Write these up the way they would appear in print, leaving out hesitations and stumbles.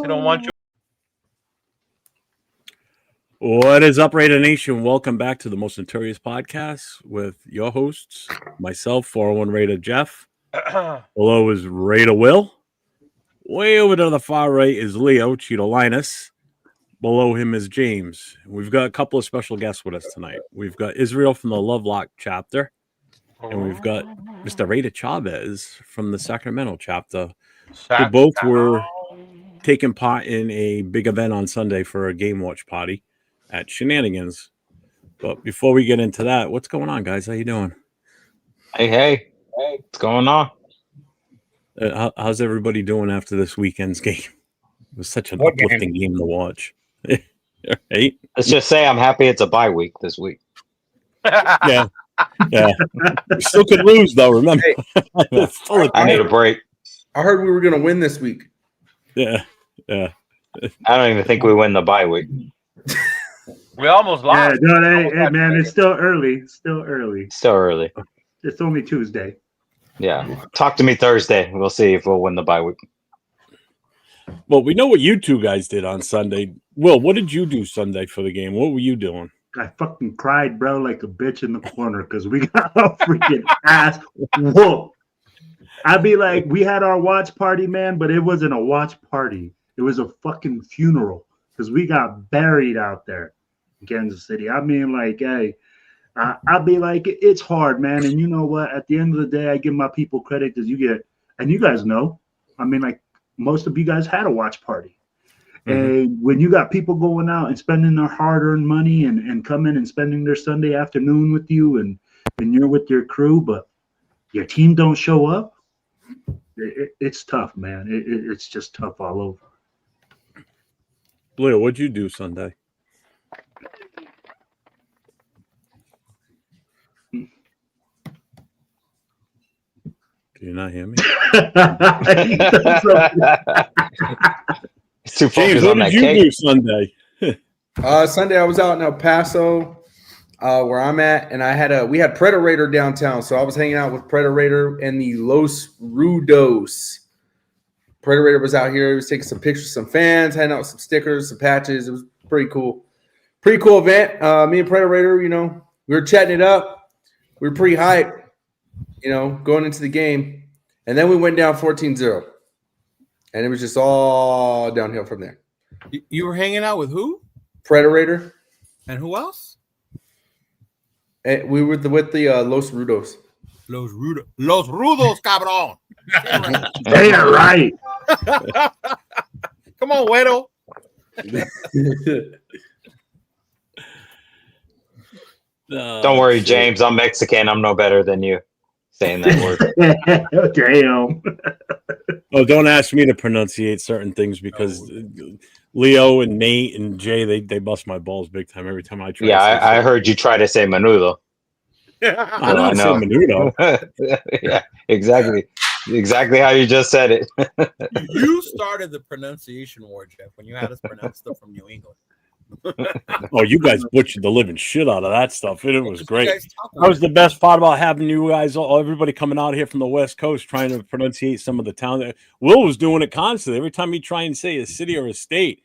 They don't want you. What is up, Raider Nation? Welcome back to the Most Notorious Podcast with your hosts, myself, 401 Raider Jeff. Below is Raider Will. Way over to the far right is Leo, Chidolinus. Below him is James. We've got a couple of special guests with us tonight. We've got Israel from the Lovelock chapter, and we've got Mr. Raider Chavez from the Sacramento chapter, who both were taking part in a big event on Sunday for a game watch party at Shenanigans. But before we get into that, what's going on, guys? How you doing? Hey, what's going on? How's everybody doing after this weekend's game? It was such an uplifting game to watch. Right? Let's just say I'm happy it's a bye week this week. Yeah. We still could lose, though, remember? Hey, I need a break. I heard we were going to win this week. Yeah. I don't even think we win the bye week. We almost lost. Yeah, no, hey, man, it's still early. Still early. It's only Tuesday. Yeah. Talk to me Thursday. We'll see if we'll win the bye week. Well, we know what you two guys did on Sunday. Will, what did you do Sunday for the game? What were you doing? I fucking cried, bro, like a bitch in the corner because we got a freaking ass whoop. I'd be like, we had our watch party, man, but it wasn't a watch party. It was a fucking funeral because we got buried out there in Kansas City. I mean, like, hey, I'd be like, it's hard, man. And you know what? At the end of the day, I give my people credit because you get, and you guys know, I mean, like, most of you guys had a watch party. And when you got people going out and spending their hard-earned money and coming and spending their Sunday afternoon with you and you're with your crew, but your team don't show up, it's tough, man. It's just tough all over. Leo, what'd you do Sunday? Can you not hear me? James, what did you do Sunday? Sunday I was out in El Paso, where I'm at, and we had Predator downtown, so I was hanging out with Predator and the Los Rudos. Predator was out here. He was taking some pictures, some fans, handing out some stickers, some patches. It was pretty cool. Pretty cool event. Me and Predator, we were chatting it up. We were pretty hyped, going into the game. And then we went down 14-0. And it was just all downhill from there. You were hanging out with who? Predator. And who else? And we were with the Los Rudos. Los Rudos, cabrón. They are right. Come on, Güero. Don't worry, James. I'm Mexican. I'm no better than you saying that word. Damn. Oh, don't ask me to pronunciate certain things because Leo and Nate and Jay, they bust my balls big time every time I try. Yeah, I heard you try to say menudo. I don't say menudo. Yeah, exactly. Exactly how you just said it. You started the pronunciation war, Jeff, when you had us pronounce stuff from New England. Oh, you guys butchered the living shit out of that stuff. It was great. That was the best part about having you guys, everybody coming out here from the West Coast trying to pronunciate some of the town. Will was doing it constantly. Every time he try and say a city or a state,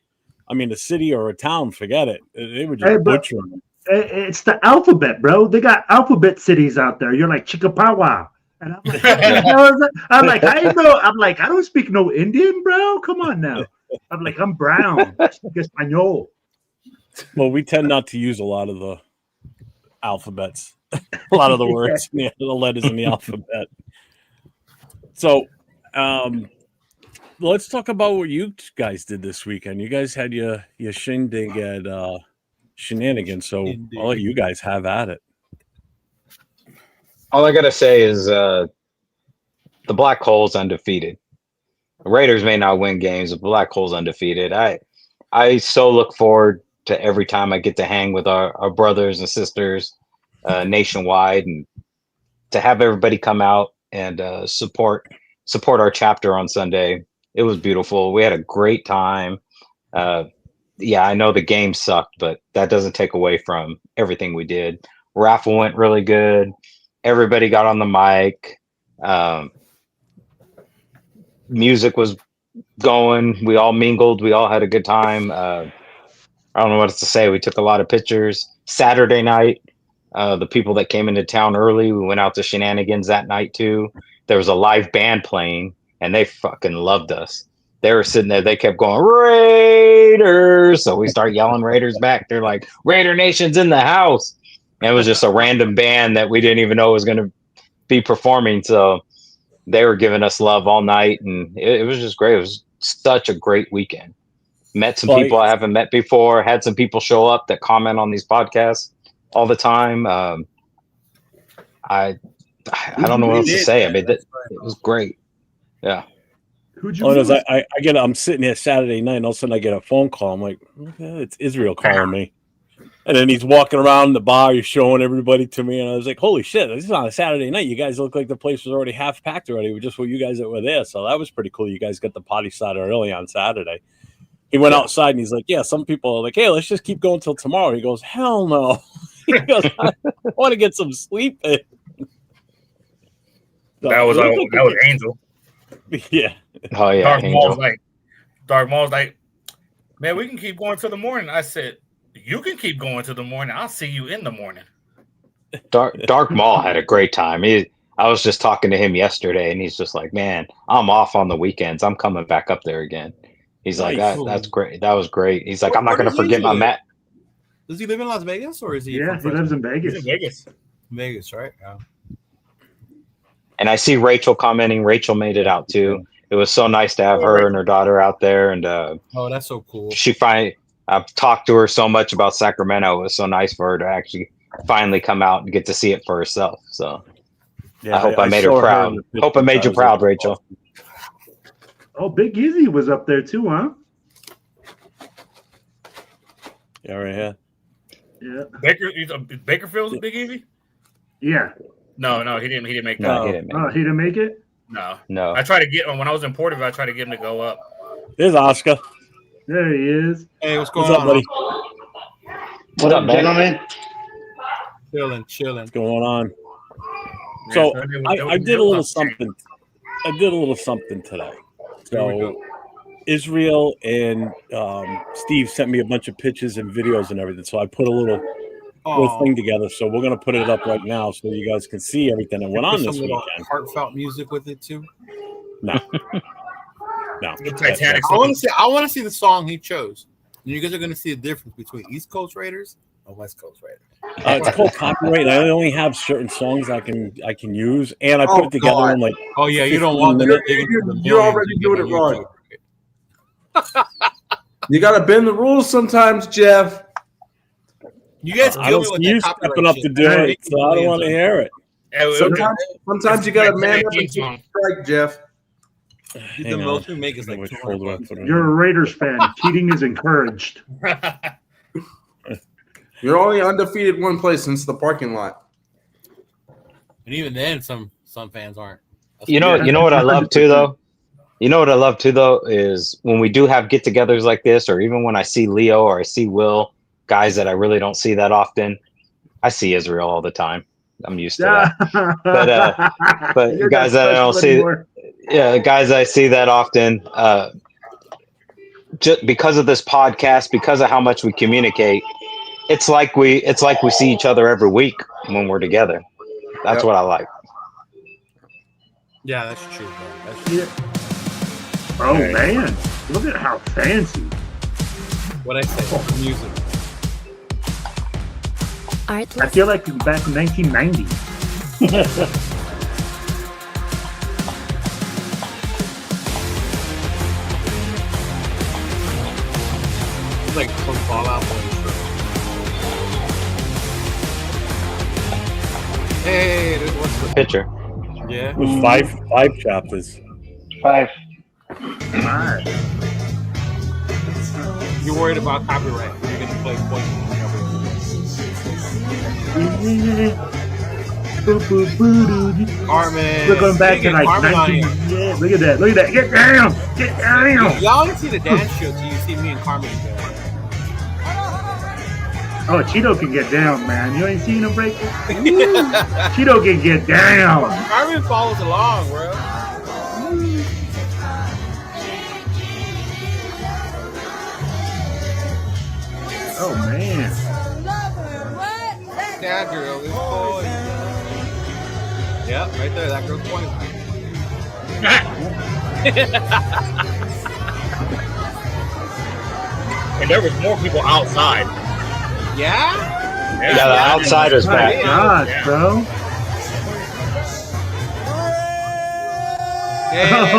a city or a town, forget it. They were just butchering. It's the alphabet, bro. They got alphabet cities out there. You're like Chickapawa. And I'm like, I know. I'm like, I don't speak no Indian, bro. Come on now. I'm like, I'm brown. I speak Espanol. Well, we tend not to use a lot of the alphabets, a lot of the words, the letters in the alphabet. So, let's talk about what you guys did this weekend. You guys had your shindig at Shenanigans, so I'll let you guys have at it. All I gotta say is the Black Hole's undefeated. The Raiders may not win games, but Black Hole's undefeated. I so look forward to every time I get to hang with our brothers and sisters nationwide, and to have everybody come out and support our chapter on Sunday. It was beautiful. We had a great time. Yeah, I know the game sucked, but that doesn't take away from everything we did. Raffle went really good. Everybody got on the mic. Music was going. We all mingled. We all had a good time. I don't know what else to say. We took a lot of pictures. Saturday night, the people that came into town early, we went out to Shenanigans that night too. There was a live band playing, and they fucking loved us. They were sitting there. They kept going, Raiders. So we start yelling Raiders back. They're like, Raider Nation's in the house. And it was just a random band that we didn't even know was going to be performing. So they were giving us love all night. And it was just great. It was such a great weekend. Met some people I haven't met before. Had some people show up that comment on these podcasts all the time. I don't know what else to say. I mean, it was great. Yeah. I'm sitting here Saturday night, and all of a sudden I get a phone call. I'm like, okay, it's Israel calling me. And then he's walking around the bar, he's showing everybody to me, and I was like, holy shit, this is on a Saturday night. You guys look like the place was already half packed already with just for you guys that were there. So that was pretty cool. You guys got the party started early on Saturday. He went outside and he's like, yeah, some people are like, hey, let's just keep going till tomorrow. He goes, hell no. He goes, I want to get some sleep in. So, that was Angel. Yeah. Oh yeah. Dark Maul's like, man, we can keep going till the morning. I said, you can keep going till the morning. I'll see you in the morning. Dark Maul had a great time. I was just talking to him yesterday, and he's just like, man, I'm off on the weekends. I'm coming back up there again. He's like, that's great. That was great. He's like, I'm not going to forget my mat. Does he live in Las Vegas, or is he? Yeah, he lives in Vegas. Vegas, right? Yeah. And I see Rachel commenting. Rachel made it out too. It was so nice to have her and her daughter out there. And oh, that's so cool. I've talked to her so much about Sacramento. It was so nice for her to actually finally come out and get to see it for herself. So yeah, I hope I made her proud. Hope I made you proud, Rachel. Oh, Big Easy was up there too, huh? Yeah, right here. Yeah. Bakerfield's Big Easy? Yeah. No, he didn't make that. No, he didn't make it. He didn't make it? No. I tried to get when I was in Porterville. I tried to get him to go up. There's Oscar. There he is. Hey, what's going on, buddy? What up, gentlemen? Chilling. What's going on? So I did a little something. I did a little something today. So Israel and Steve sent me a bunch of pictures and videos and everything. So I put a little thing together. So we're gonna put it up right now so you guys can see everything that went on this weekend. Heartfelt music with it too. No. Titanic. I want to see the song he chose. And you guys are gonna see the difference between East Coast Raiders and West Coast Raiders. It's called copyright. I only have certain songs I can use, and I put it together in like. Oh yeah, you don't want you're already doing it wrong. You gotta bend the rules sometimes, Jeff. You guys I don't see you stepping up to do it, so I don't want to hear it. Sometimes you gotta man up and strike, Jeff. The most we make is like $200. You're a Raiders fan. Cheating is encouraged. You're only undefeated one place since the parking lot. And even then, some fans aren't. You know what I love too, though? You know what I love too, though, is when we do have get-togethers like this, or even when I see Leo or I see Will, guys that I really don't see that often. I see Israel all the time. I'm used to that. But guys that I don't see, guys I see that often, just because of this podcast, because of how much we communicate, it's like we see each other every week when we're together. That's what I like. Yeah, that's true, bro. That's true. Oh man, look at how fancy. What I say, music. I feel like I'm back in 1990. It's like some Fallout Boy. Hey, what's the picture? Yeah, it was five chapters. 5. You're worried about copyright. You're gonna play poison. Carmen. We're going back to like 19. Yeah, look at that. Look at that. Get down. Get down. Y'all didn't see the dance show till you see me and Carmen together. Oh, Cheeto can get down, man. You ain't seen him break it? Cheeto can get down. Carmen follows along, bro. Oh man. That girl is poison. Yep, right there. That girl's poison. And there was more people outside. Yeah? Yeah, the outside was My back. God, Yeah. bro. Yes,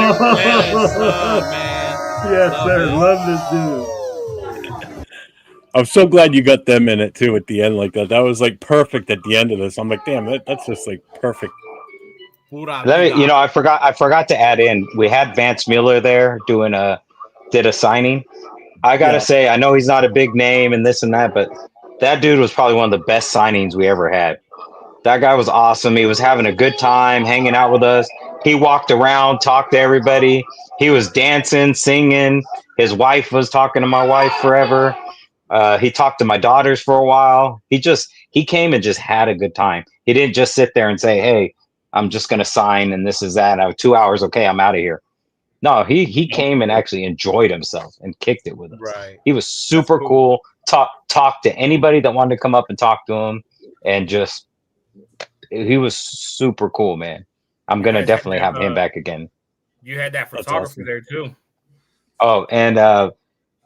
man. Yes, Love sir. it. Love this dude. I'm so glad you got them in it too at the end like that. That was like perfect at the end of this. I'm like, damn, that's just like perfect. I forgot to add in. We had Vance Miller there did a signing. I gotta say, I know he's not a big name and this and that, but that dude was probably one of the best signings we ever had. That guy was awesome. He was having a good time hanging out with us. He walked around, talked to everybody. He was dancing, singing. His wife was talking to my wife forever. He talked to my daughters for a while. He came and just had a good time. He didn't just sit there and say, "Hey, I'm just going to sign and this is that. I have 2 hours. Okay, I'm out of here." No, he came and actually enjoyed himself and kicked it with us. Right. He was super cool. Talked to anybody that wanted to come up and talk to him, and he was super cool, man. I'm going to definitely have him back again. You had that photographer there too. Oh, and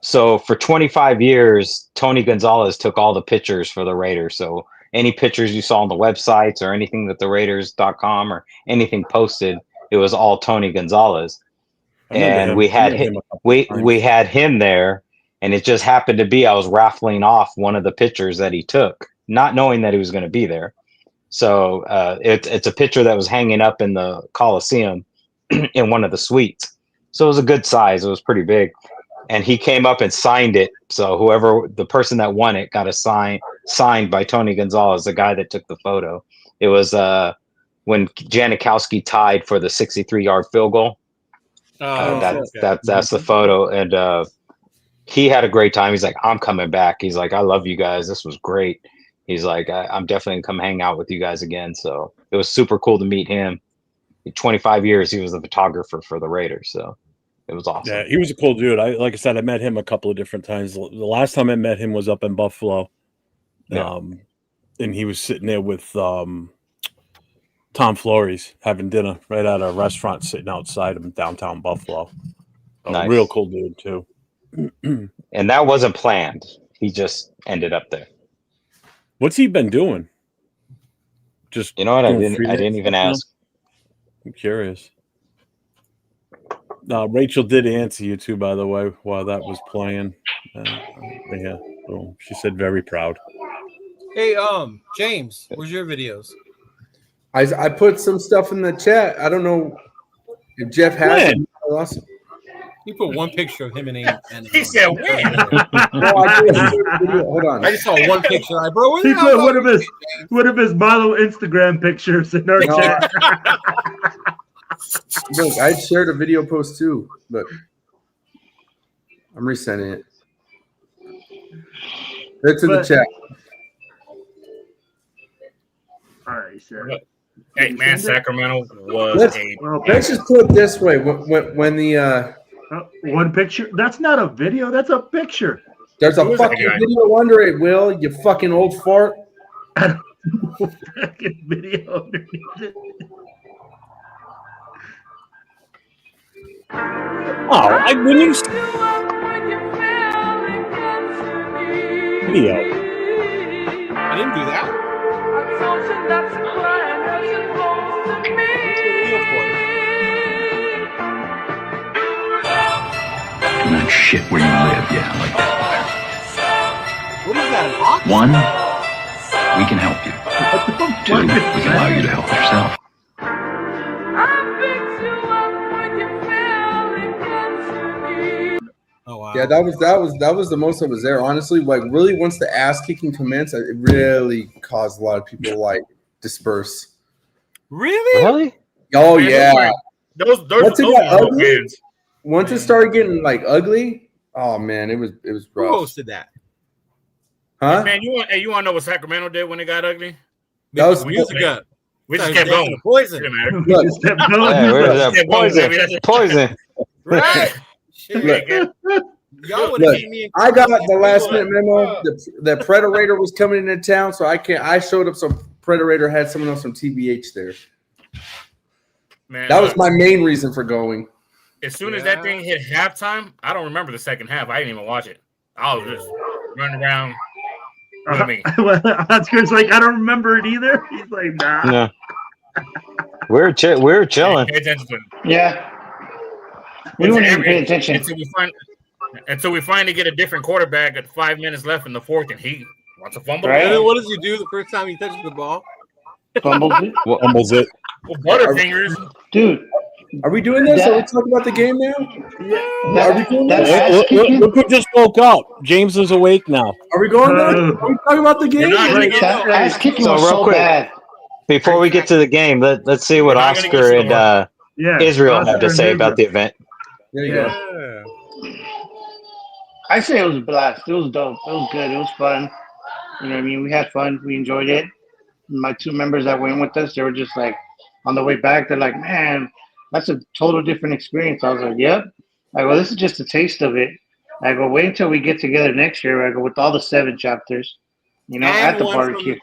so for 25 years, Tony Gonzalez took all the pictures for the Raiders. So any pictures you saw on the websites or anything that the Raiders.com or anything posted, it was all Tony Gonzalez. And we had him there, and it just happened to be I was raffling off one of the pictures that he took, not knowing that he was going to be there. So it's a picture that was hanging up in the Coliseum in one of the suites. So it was a good size. It was pretty big. And he came up and signed it. So the person that won it got a signed by Tony Gonzalez, the guy that took the photo. It was when Janikowski tied for the 63-yard field goal. That's the photo. And he had a great time. He's like, "I'm coming back." He's like, "I love you guys. This was great." He's like, "I'm definitely going to come hang out with you guys again." So it was super cool to meet him. 25 years, he was the photographer for the Raiders. So it was awesome. Yeah, he was a cool dude. Like I said, I met him a couple of different times. The last time I met him was up in Buffalo. Yeah. And he was sitting there with Tom Flores having dinner right at a restaurant sitting outside of downtown Buffalo. Nice. Real cool dude, too. And that wasn't planned. He just ended up there. What's he been doing? Just You know what? I didn't even ask. I'm curious. Rachel did answer you too, by the way, while that was playing. Yeah, so she said very proud. Hey, James, where's your videos? I put some stuff in the chat. I don't know if Jeff has it. Awesome. You put one picture of him and Andy. He said, "When?" No, I did. Hold on. I just saw one picture. Bro, He put one of his model Instagram pictures in our chat. Look, I shared a video post too. Look, I'm resending it. It's in the chat. All right, sir. Hey man, Sacramento was Let's just put it this way: when the one picture, that's not a video, that's a picture. There's a fucking video under it, Will, you fucking old fart. Fucking video underneath it. Oh, I didn't video. I didn't do that. That shit where you live, yeah, like that. What is that? An ox? 1, we can help you. 2, we can allow you to help yourself. Oh wow. Yeah, that was the most that was there. Honestly, like really, once the ass kicking commenced, it really caused a lot of people like disperse. Really? Oh Man, yeah. Those Once it got ugly, fans. once it started getting like ugly, oh man, it was Who rough. hosted that? Huh? Man, you want to know what Sacramento did when it got ugly? That was Music up. We just kept going. Poison. Didn't matter. Look, Just kept going. Hey, where's that Kept going, baby. poison? Poison. Right. Shit. Look. Y'all would have Look, seen me. I got the last minute memo that Predator was coming into town, so I showed up. So Predator had someone else from TBH there. Man, That was my main reason for going. As soon as that thing hit halftime, I don't remember the second half. I didn't even watch it. I was just running around. With me. Oscar's like, I don't remember it either. He's like, nah. No. We're chilling. Pay attention to it. Yeah. We weren't even paying attention. Until we finally get a different quarterback at 5 minutes left in the fourth, and he wants to fumble. And then what does he do the first time he touches the ball? Fumbles it. Fumbles it. Well, Butterfingers. Dude. Are we doing this? Are we talking about the game now? Are we doing this? Look who just woke up. James is awake now. Are we going there? Are we talking about the game? That ass kicking was so bad. Before we get to the game, let's see what Oscar and Israel have to say about the event. There you go. I say it was a blast. It was dope. It was good. It was fun. You know what I mean? We had fun. We enjoyed it. My two members that went with us, they were just like, on the way back, they're like, man, that's a total different experience. I was like, yep. I go, this is just a taste of it. I go, wait until we get together next year. I go, with all the 7 chapters, you know, at the barbecue.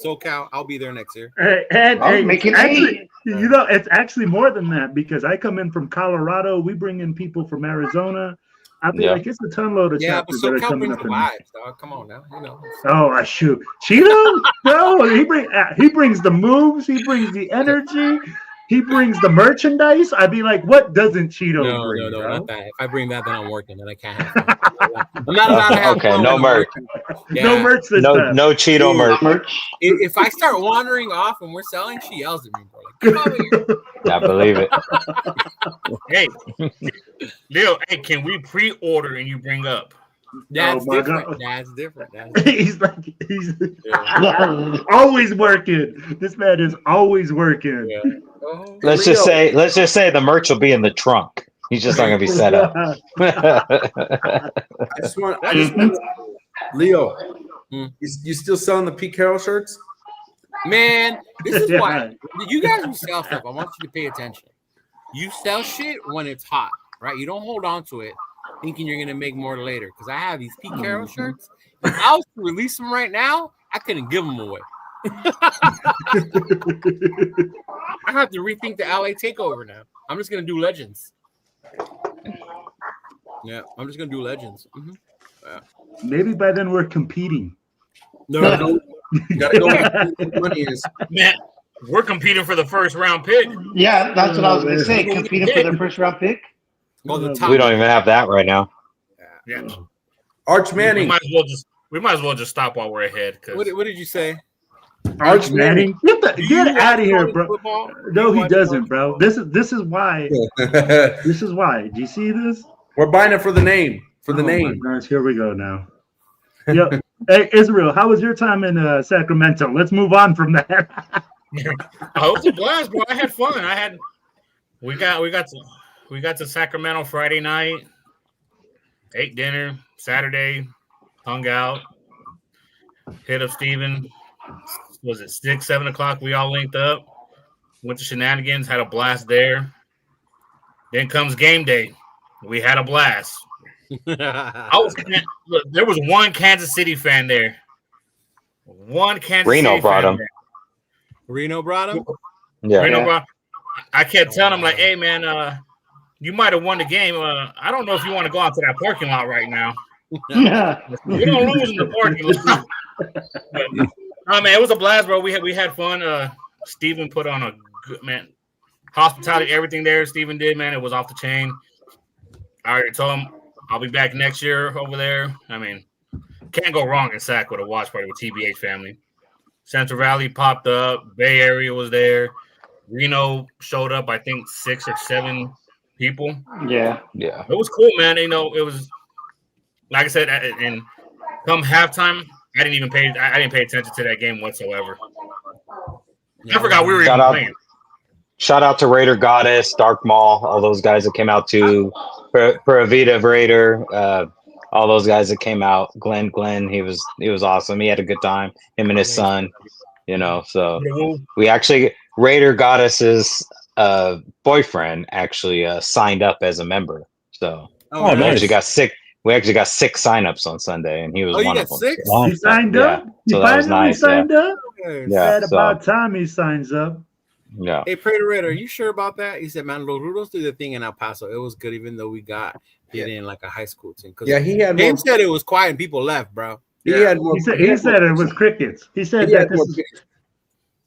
SoCal, I'll be there next year. And making actually, you know, it's actually more than that because I come in from Colorado. We bring in people from Arizona. I feel like it's a ton load of chapters that are coming up. Vibes, dog. Come on now, you know. Oh, I shoot, Cheeto. No, he brings the moves. He brings the energy. He brings the merchandise. I'd be like, what doesn't Cheeto bring? No, not that. If I bring that, then I'm working, and I can't have fun. I'm not allowed to have fun. No merch. Yeah. No merch this time. No Cheeto merch. If I start wandering off and we're selling, she yells at me, bro. Like, come over here. I believe it. Hey, Leo, hey, can we pre-order and you bring up? That's different. God. That's different. He's always working. This man is always working. Yeah. Let's just say the merch will be in the trunk. He's just not gonna be set up. I just want Leo. You still selling the Pete Carroll shirts? Man, this is why you guys who sell stuff, I want you to pay attention. You sell shit when it's hot, right? You don't hold on to it thinking you're gonna make more later. Because I have these Pete Carroll shirts. If I was to release them right now, I couldn't give them away. I have to rethink the LA takeover now. I'm just gonna do legends. Yeah, I'm just gonna do legends. Mm-hmm. Yeah. Maybe by then we're competing. No. You gotta go where the money is. Man, we're competing for the first round pick. Yeah, that's what I was gonna say. Competing for the first round pick. Well, the We top. don't even have that right now. Yeah. Arch Manning. We might as well just stop while we're ahead. What did you say? Arch Manning, get out of here, bro. Football? No, he doesn't, bro. This is why. This is why. Do you see this? We're buying it for the name. For the name. My gosh, here we go now. Yep. Hey, Israel, how was your time in Sacramento? Let's move on from that. Oh, it was a blast, bro. I had fun. We got to Sacramento Friday night, ate dinner. Saturday, hung out, hit up Steven. Was it 6, 7 o'clock? We all linked up, went to Shenanigans, had a blast there. Then comes game day. We had a blast. Look, there was one Kansas City fan there. Reno brought him. Reno brought him? Yeah. Reno brought. I kept telling him, like, hey, man, you might have won the game. I don't know if you want to go out to that parking lot right now. We don't lose in the parking lot. But, man, it was a blast, bro. We had fun. Steven put on a good, man, hospitality, everything there Steven did, man. It was off the chain. I already told him I'll be back next year over there. I mean, can't go wrong in Sac with a watch party with TBH family. Central Valley popped up. Bay Area was there. Reno showed up, I think 6 or 7 people. Yeah. Yeah. It was cool, man. You know, it was like I said, and come halftime, I didn't pay attention to that game whatsoever. I forgot we were even playing. Shout out to Raider Goddess, Dark Maul, all those guys that came out too. Pravita Raider, all those guys that came out. Glenn, he was awesome. He had a good time. Him and his son, you know. So we actually Raider Goddess's boyfriend actually signed up as a member. So nice. He We actually got 6 signups on Sunday, and he was one of them. 6? He signed up. He So that was finally nice. signed up. Yeah, About time he signs up. Yeah. Hey, Prater Red, are you sure about that? He said, man, Los Rudos did the thing in El Paso. It was good, even though we got it in like a high school team. Yeah, he had James said it was quiet and people left, bro. He had more. He said it was crickets. He said He that had this more is pictures.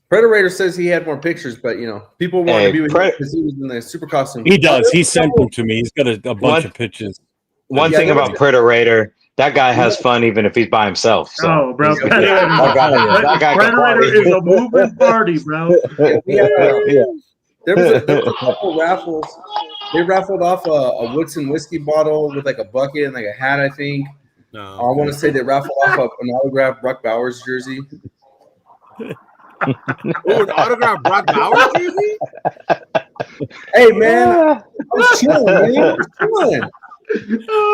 Predator says he had more pictures, but people wanted to be with him because he was in the super costume. He does. He sent them to me. He's got a bunch of pictures. One thing about Predator, that guy has fun even if he's by himself. So. Oh, bro. That guy Predator is a moving party, bro. There was a couple raffles. They raffled off a Woodson whiskey bottle with like a bucket and like a hat, I think. No, I want to say they raffled off an autographed Brock Bowers jersey. an autographed Brock Bowers jersey? Hey, man. I was chilling, man. I was chilling.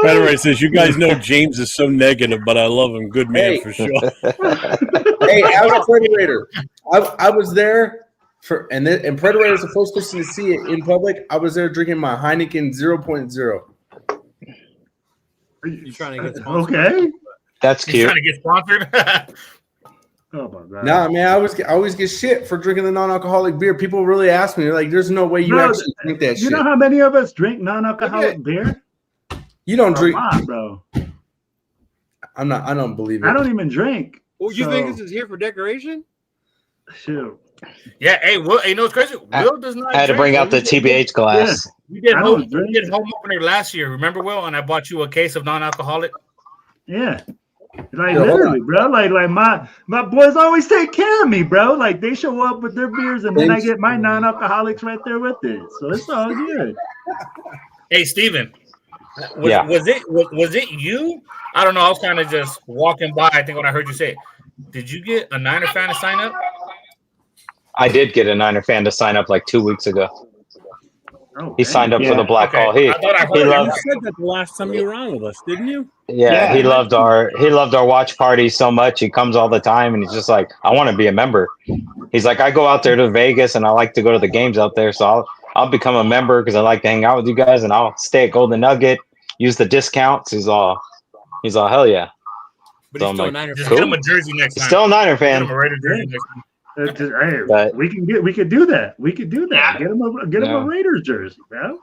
Predator says, you guys know James is so negative, but I love him. Good man for sure. Hey, I was Predator. I was there. And Predator is the first person to see it in public. I was there drinking my Heineken 0.0. You trying to get sponsored? Okay. That's cute. Trying to get sponsored. Oh my god. Nah, man, I always get shit for drinking the non-alcoholic beer. People really ask me, they're like, "There's no way you actually drink that shit." You know how many of us drink non-alcoholic beer? You don't drink, bro. I don't believe it. I don't even drink. Well, you think this is here for decoration? Shoot. Yeah, hey, Will. Hey, you know what's crazy? Will does not. I had to bring out the TBH glass. We did home opener last year. Remember, Will? And I bought you a case of non-alcoholic. Yeah. Like literally, bro. Like my boys always take care of me, bro. Like they show up with their beers, and then I get my non-alcoholics right there with it. So it's all good. Hey, Steven. Was it you? I don't know. I was kind of just walking by. I think when I heard you say it. Did you get a Niner fan to sign up? I did get a Niner fan to sign up like 2 weeks ago. Oh, he signed up for the Black Hall. He loved. You said that the last time you were on with us, didn't you? Yeah, he loved our watch party so much. He comes all the time, and he's just like, I want to be a member. He's like, I go out there to Vegas, and I like to go to the games out there, so I'll become a member because I like to hang out with you guys, and I'll stay at Golden Nugget, use the discounts. He's all hell yeah. But he's still a Niner fan. Get him a jersey next time. Still a Niner fan. Get him a Raider jersey next time. Hey, we could do that. We could do that. Get him a Raiders jersey, bro.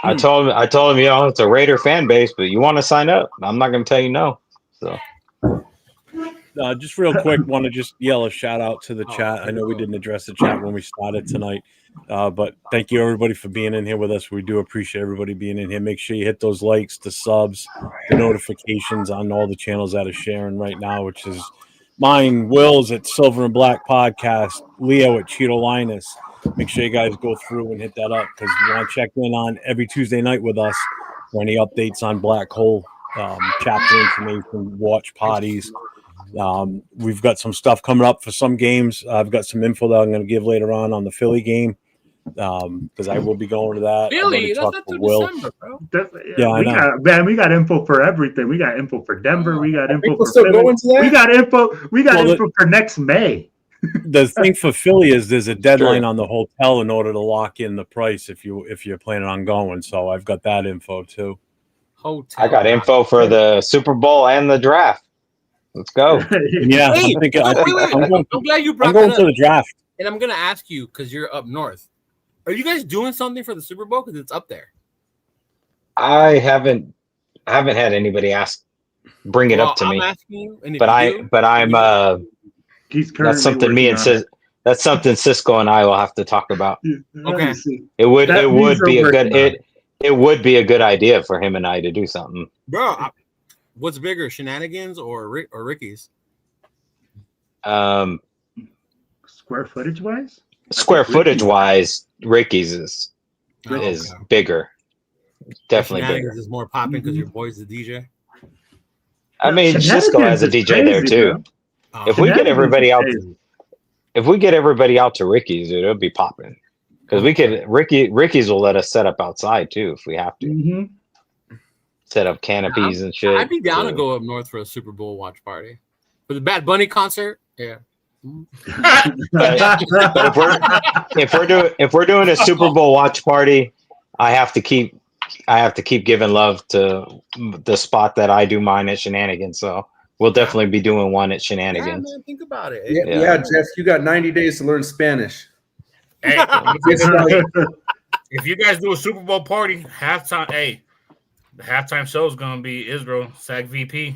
I told him, it's a Raider fan base, but you want to sign up? I'm not going to tell you no. So, just real quick, want to just yell a shout out to the chat. I know we didn't address the chat when we started tonight, but thank you everybody for being in here with us. We do appreciate everybody being in here. Make sure you hit those likes, the subs, the notifications on all the channels that are sharing right now, which is mine, Will's at Silver and Black Podcast, Leo at Chidolinus. Make sure you guys go through and hit that up because you want to check in on every Tuesday night with us for any updates on Black Hole, chapter information, watch parties. We've got some stuff coming up for some games. I've got some info that I'm going to give later on the Philly game because I will be going to that. Philly, that's not till December, bro. We got info for everything. We got info for Denver. We got info for still Philly. going to that? We got info for next May. The thing for Philly is there's a deadline on the hotel in order to lock in the price if you're planning on going. So I've got that info too. I got info for the Super Bowl and the draft. Let's go. Yeah, Hey, I'm glad you brought I'm going that to up. the draft. And I'm gonna ask you because you're up north. Are you guys doing something for the Super Bowl? Because it's up there. I haven't had anybody bring it up to me. Asking you, and that's something that's something Cisco and I will have to talk about. Okay. It would be a good idea for him and I to do something. Bro, what's bigger, Shenanigans or Ricky's? Square footage wise? Square footage wise, Ricky's is bigger. Definitely bigger. Is more popping because your boy's the DJ. I mean, Cisco has a DJ there too. If we get everybody out to Ricky's, it'll be popping. Because Ricky's will let us set up outside too if we have to. Mm-hmm. Set up canopies and shit. I'd be down to go up north for a Super Bowl watch party. For the Bad Bunny concert, yeah. but if we're doing a Super Bowl watch party, I have to keep have to keep giving love to the spot that I do mine at Shenanigans. So we'll definitely be doing one at Yeah, Shenanigans. man, think about it. Yeah, Jeff, you got 90 days to learn Spanish. Hey, if you guys do a Super Bowl party, halftime, the halftime show is going to be Israel, SAG VP.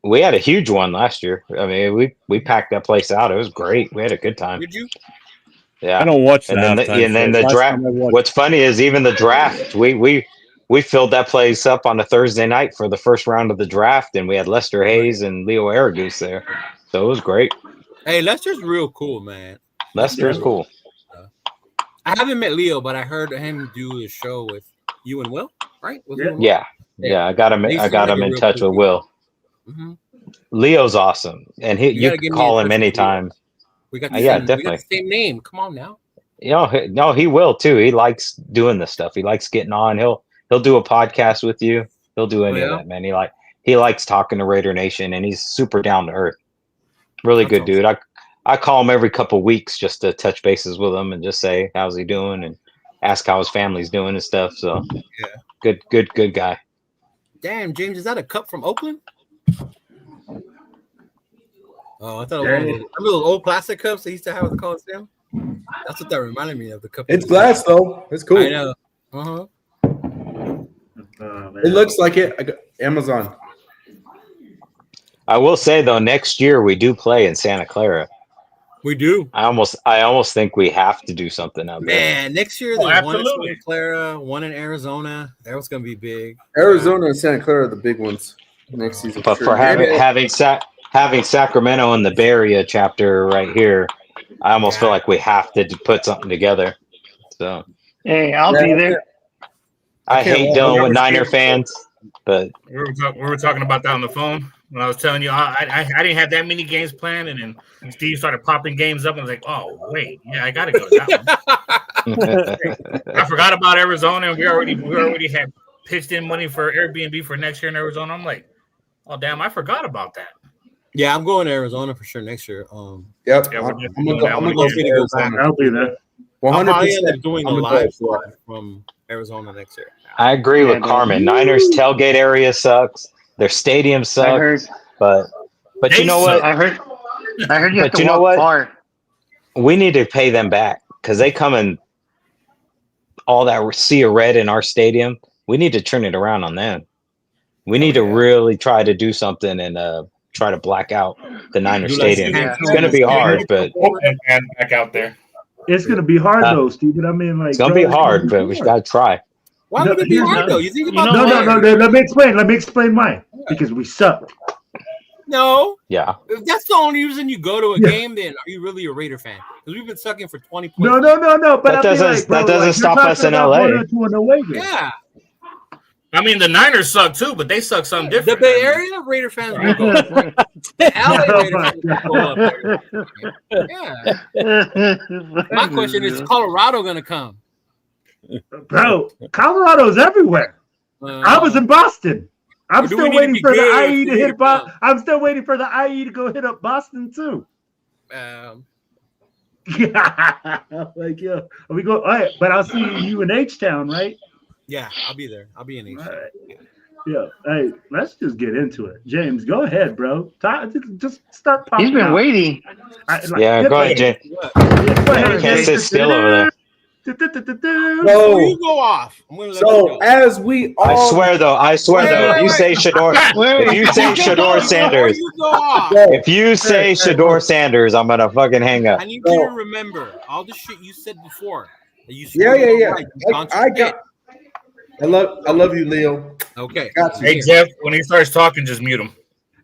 We had a huge one last year. I mean, we packed that place out. It was great. We had a good time. Did you? Yeah. I don't watch the And then the draft. What's funny is even the draft. We filled that place up on a Thursday night for the first round of the draft, and we had Lester Hayes and Leo Aragoose there. So it was great. Hey, Lester's real cool, man. Lester's cool. I haven't met Leo, but I heard him do a show with you and Will, right? With Yeah. I got him. I got him in touch with Will. Mm-hmm. Leo's awesome, and you can call him anytime. We got definitely. We got the same name. Come on now. No, he will too. He likes doing this stuff. He likes getting on. He'll do a podcast with you. He'll do any of that, man. He likes talking to Raider Nation, and he's super down to earth. Good dude. I call him every couple weeks just to touch bases with him and just say how's he doing and ask how his family's doing and stuff. So good guy. Damn, James, is that a cup from Oakland? Oh, I thought it was remember those old plastic cups they used to have at the Coliseum? That's what that reminded me of. The cup. It's glass though. It's cool. I know. It looks like it. I got Amazon. I will say though, next year we do play in Santa Clara. We do. I almost think we have to do something out there. Man, next year there's one in Santa Clara, one in Arizona. That was gonna be big. Arizona and Santa Clara are the big ones next season. But for having Sacramento in the Bay Area chapter right here, I almost feel like we have to put something together. So hey, I'll be there. I hate dealing with Niner fans, but we were talking about that on the phone when I was telling you I didn't have that many games planned, and then Steve started popping games up, and I was like, oh wait, yeah, I gotta go to that one. I forgot about Arizona, and we already had pitched in money for Airbnb for next year in Arizona. I'm like, oh damn, I forgot about that. Yeah, I'm going to Arizona for sure next year. Yep, Yeah, I'm gonna go back. I'll be there. 100%. End up doing a live from Arizona next year. I agree with Carmen. Niners tailgate area sucks. Their stadium sucks. But you know what? I heard you have to know walk what? far. We need to pay them back because they come in all that sea of red in our stadium. We need to turn it around on them. We need to really try to do something and try to black out the Niner Stadium. It's going to be hard, but back out there. It's gonna be hard though, Steven. I mean, like it's going to be hard, but we got to try. Why would it be hard though? You think about no. Let me explain why. Because we suck. No. Yeah. If that's the only reason you go to a game, then are you really a Raider fan? Because we've been sucking for 20 points. No. But that doesn't stop us in LA. Yeah. I mean, the Niners suck too, but they suck something The different. Bay Area Raider fans will go. The LA Raider fans will go up there. Yeah. My question is Colorado going to come? Bro, Colorado's everywhere. I was in Boston. I'm still waiting for the IE to hit Boston. I'm still waiting for the IE to go hit up Boston too. Like yo, we go. All right, but I'll see you in H-Town, right? Yeah, I'll be there. I'll be in H-Town. Right. Yeah. Hey, let's just get into it. James, go ahead, bro. Just start popping. He's been waiting. Go ahead, James. You can't sit still over there. Before you go off, I'm gonna let you go. As we all, I swear though, if you say Shador Sanders, if you say Shador Sanders, I'm gonna fucking hang up. I need you to remember all the shit you said before. That you yeah. Right. I love you, Leo. Okay. Hey Jeff, when he starts talking, just mute him.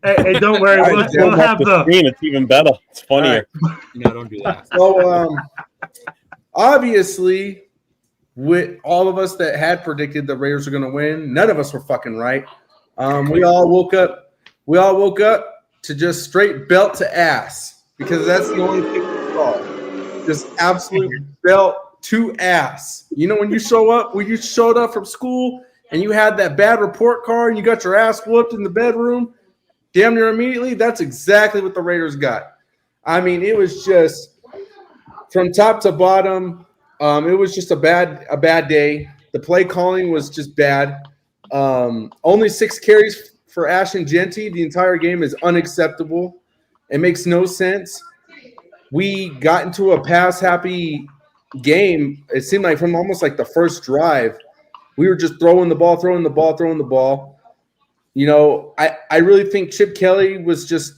Hey, don't worry. We'll have the screen. It's even better. It's funnier. No, don't do that. So, obviously, with all of us that had predicted the Raiders are going to win, none of us were fucking right. We all woke up to just straight belt to ass because that's the only thing we saw. Just absolute belt to ass. You know, when you showed up from school and you had that bad report card and you got your ass whooped in the bedroom, damn near immediately, that's exactly what the Raiders got. I mean, it was just from top to bottom. It was just a bad day. The play calling was just bad. Only 6 carries for Ashton Genty the entire game is unacceptable. It makes no sense. We got into a pass-happy game. It seemed like from almost like the first drive, we were just throwing the ball. You know, I really think Chip Kelly was just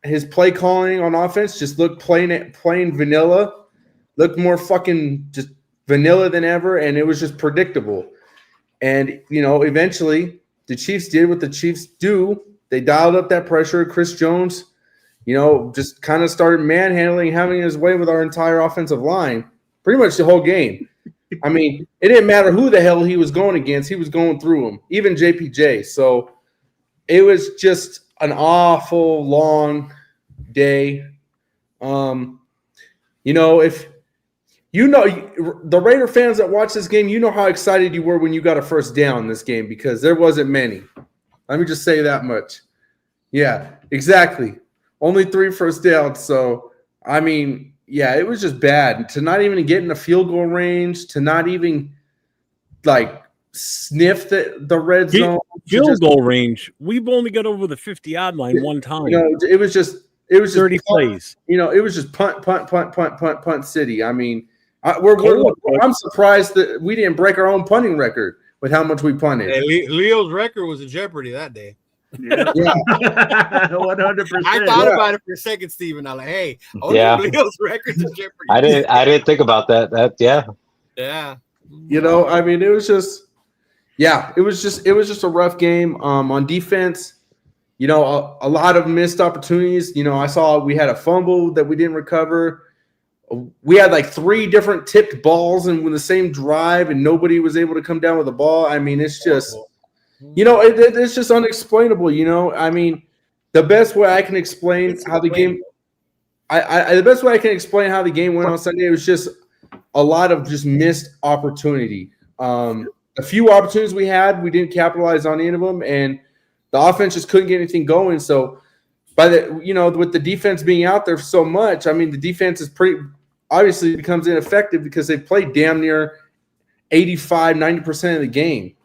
his play calling on offense just looked plain vanilla, looked more fucking just vanilla than ever, and it was just predictable. And, you know, eventually the Chiefs did what the Chiefs do. They dialed up that pressure. Chris Jones, you know, just kind of started manhandling, having his way with our entire offensive line pretty much the whole game. I mean, it didn't matter who the hell he was going against. He was going through them, even JPJ. So it was just an awful long day. You know, if you know the Raider fans that watch this game, you know how excited you were when you got a first down in this game because there wasn't many. Let me just say that much. Yeah, exactly. Only 3 first downs. So, I mean, yeah, it was just bad. To not even get in the field goal range, to not even, like, sniff the red zone. Field goal range, we've only got over the 50-yard line one time. You know, it was just 30 plays. You know, it was just punt city. I mean, I'm surprised that we didn't break our own punting record with how much we punted. Hey, Leo's record was in jeopardy that day. Yeah. 100%. I thought about it for a second, Steven. I'm like, hey, Leo's record's in jeopardy. I didn't think about that. Yeah. You know, I mean, it was just a rough game. On defense, you know, a lot of missed opportunities. You know, I saw we had a fumble that we didn't recover. We had like 3 different tipped balls and with the same drive, and nobody was able to come down with the ball. I mean, it's just, you know, it's just unexplainable. You know, I mean, the best way I can explain how the game, the best way I can explain how the game went on Sunday was just a lot of just missed opportunity. A few opportunities we had, we didn't capitalize on any of them, and the offense just couldn't get anything going. So, with the defense being out there so much, I mean, the defense is pretty obviously becomes ineffective because they played damn near 85-90% of the game.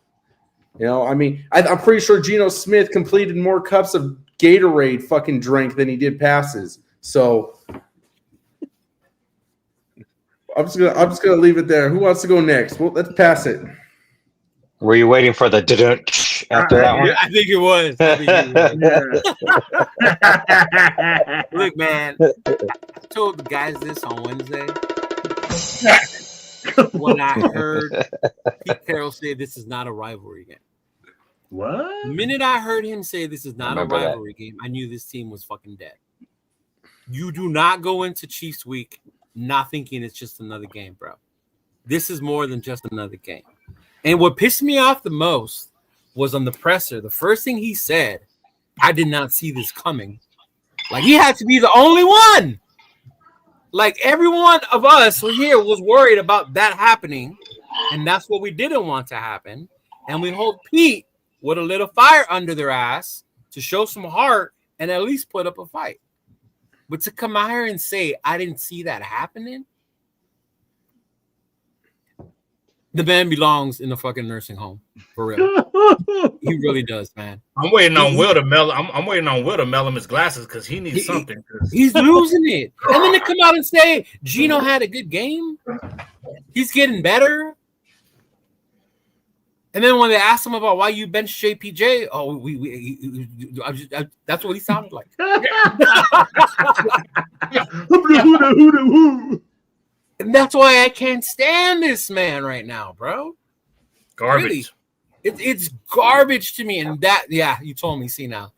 You know, I mean, I'm pretty sure Geno Smith completed more cups of Gatorade fucking drink than he did passes. So I'm just gonna leave it there. Who wants to go next? Well, let's pass it. Were you waiting for the after that one? I think it was. Look, man, I told the guys this on Wednesday when I heard Pete Carroll say this is not a rivalry game. What? The minute I heard him say this is not a rivalry game, I knew this team was fucking dead. You do not go into Chiefs week not thinking it's just another game, bro. This is more than just another game. And what pissed me off the most was on the presser. The first thing he said, I did not see this coming. Like, he had to be the only one. Like, every one of us here was worried about that happening, and that's what we didn't want to happen. And we hope Pete would have lit a fire under their ass to show some heart and at least put up a fight. But to come out here and say, I didn't see that happening, the man belongs in the fucking nursing home, for real. He really does, man. I'm waiting on Will to mail. I'm waiting on Will to mail him his glasses because he needs something. He's losing it, and then to come out and say Geno had a good game, he's getting better. And then when they asked him about why you benched JPJ, that's what he sounded like. And that's why I can't stand this man right now, bro. Garbage. Really. It's garbage to me. And that, you told me, see now.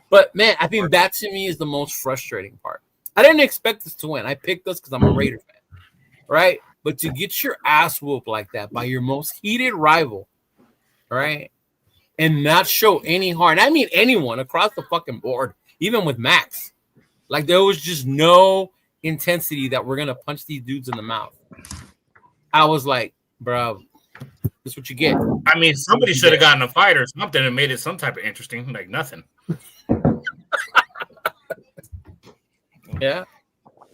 But, man, I think that to me is the most frustrating part. I didn't expect us to win. I picked us because I'm a Raider fan, right? But to get your ass whooped like that by your most heated rival, right, and not show any heart, and I mean anyone across the fucking board, even with Max, like there was just no intensity that we're gonna punch these dudes in the mouth. I was like, bro, this is what you get. I mean, somebody should have gotten a fight or something and made it some type of interesting, like nothing. Yeah.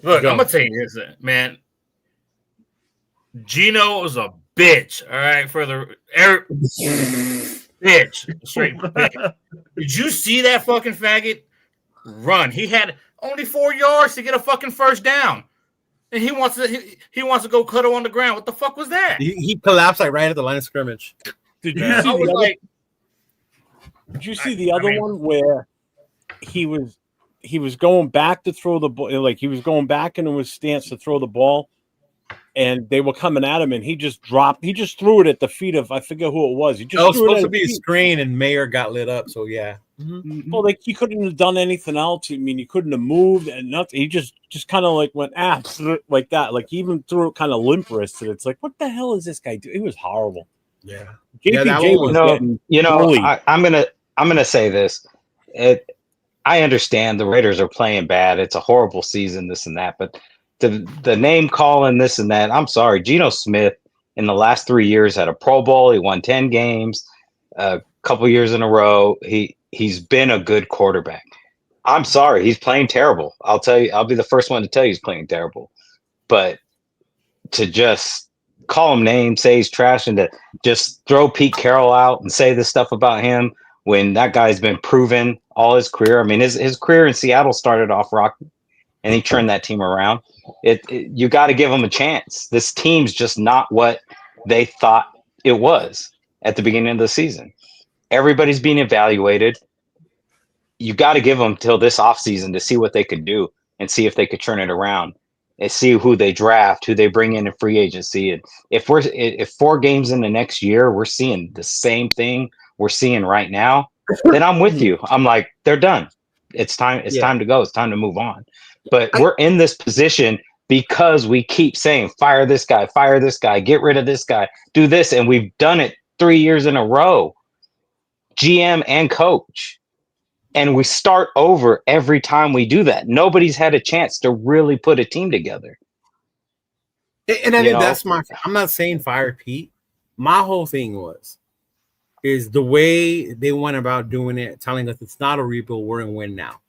Look, I'm gonna tell you this, man. Geno is a bitch. All right, for the bitch, straight bitch. Did you see that fucking faggot run? He had only 4 yards to get a fucking first down, and he wants to go cuddle on the ground. What the fuck was that? He collapsed like right at the line of scrimmage. Did you see the other? Did you see the other one where he was going back to throw the ball, like he was going back into his stance to throw the ball, and they were coming at him, and he just threw it at the feet of, I forget who it was. He just was threw supposed it to be a screen, and Mayer got lit up. So yeah. Mm-hmm. Well, like he couldn't have done anything else. I mean, he couldn't have moved and nothing. He just kind of like went like that. Like he even threw it kind of limp wristed. It's like, what the hell is this guy doing? It was horrible. Yeah. JPJ was I'm gonna say this. I understand the Raiders are playing bad. It's a horrible season, this and that. But the name calling, this and that. I'm sorry, Geno Smith in the last 3 years had a Pro Bowl. He won 10 games, a couple years in a row. He's been a good quarterback. I'm sorry, he's playing terrible. I'll tell you. I'll be the first one to tell you he's playing terrible. But to just call him names, say he's trash, and to just throw Pete Carroll out and say this stuff about him when that guy's been proven all his career. I mean, his career in Seattle started off rocky, and he turned that team around. You got to give him a chance. This team's just not what they thought it was at the beginning of the season. Everybody's being evaluated. You got to give them till this offseason to see what they could do and see if they could turn it around and see who they draft, who they bring in free agency. And if 4 games in the next year, we're seeing the same thing we're seeing right now, then I'm with you. I'm like, they're done. It's time. It's time to go. It's time to move on. But we're in this position because we keep saying, fire this guy, get rid of this guy, do this. And we've done it 3 years in a row, GM and coach. And we start over every time we do that. Nobody's had a chance to really put a team together. And I think that's I'm not saying fire Pete. My whole thing is the way they went about doing it, telling us it's not a rebuild, we're in win now.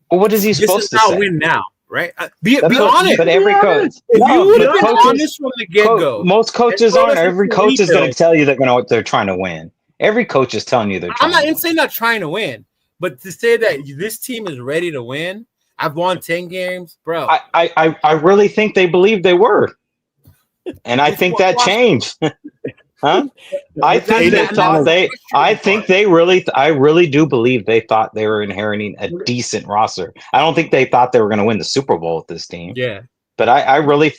Well, what is he supposed to say? Win now, right? Be honest. But every coach, if you would have been honest from the get-go. Most coaches aren't. Every coach is going to tell you they're trying to win. Every coach is telling you they're trying to win. I'm not saying not trying to win, but to say that this team is ready to win, I've won 10 games, bro. I really think they believed they were. And I think that changed. Huh? I really do believe they thought they were inheriting a decent roster. I don't think they thought they were going to win the Super Bowl with this team. Yeah. But I really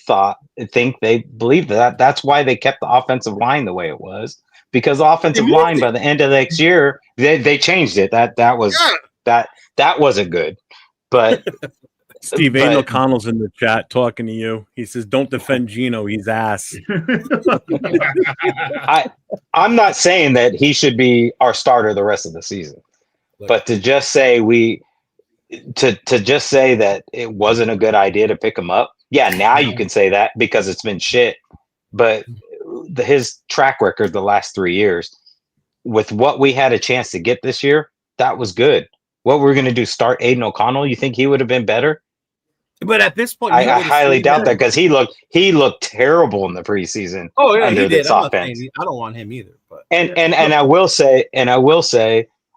think they believed that. That's why they kept the offensive line the way it was. Because the offensive line by the end of next year, they changed it. That wasn't good. But Steve O'Connell's in the chat talking to you. He says, "Don't defend Geno. He's ass." I'm not saying that he should be our starter the rest of the season, but to just say that it wasn't a good idea to pick him up. Yeah, now you can say that because it's been shit. But his track record the last 3 years, with what we had a chance to get this year, that was good. What we're going to do? Start Aiden O'Connell? You think he would have been better? But at this point, I highly doubt that because he looked terrible in the preseason. Oh yeah, under this offense. I don't want him either. But and I will say,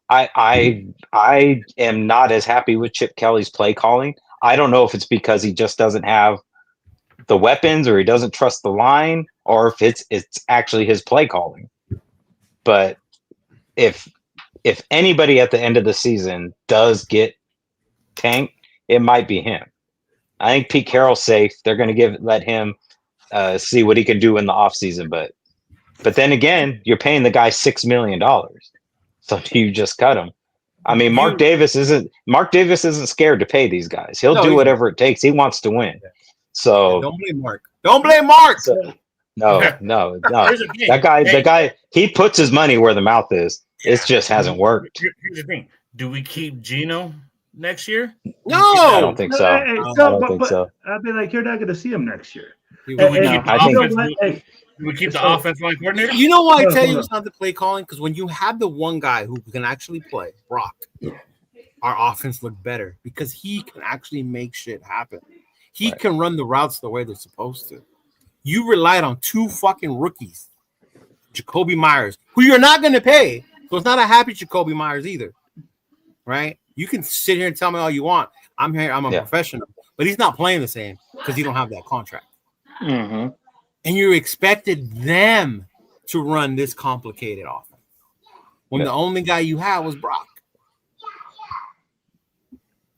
I am not as happy with Chip Kelly's play calling. I don't know if it's because he just doesn't have the weapons, or he doesn't trust the line, or if it's actually his play calling. But if anybody at the end of the season does get tanked, it might be him. I think Pete Carroll's safe. They're going to let him see what he can do in the offseason. But then again, you're paying the guy $6 million. So you just cut him. I mean, Mark Davis isn't scared to pay these guys. He'll do whatever it takes. He wants to win. So don't blame Mark. Don't blame Mark. So, no. The guy, he puts his money where the mouth is. It just hasn't worked. Here's the thing. Do we keep Geno next year? No, I don't think so. I don't think so. I'd be like, you're not going to see him next year. Do we keep the offense line coordinator? You know why I tell you it's not the play calling? Because when you have the one guy who can actually play, Brock, our offense looked better because he can actually make shit happen. He can run the routes the way they're supposed to. You relied on 2 fucking rookies, Jacoby Myers, who you're not going to pay. So it's not a happy Jacoby Myers either, right? You can sit here and tell me all you want. I'm here. I'm a professional, but he's not playing the same because you don't have that contract. Mm-hmm. And you expected them to run this complicated offense when the only guy you had was Brock.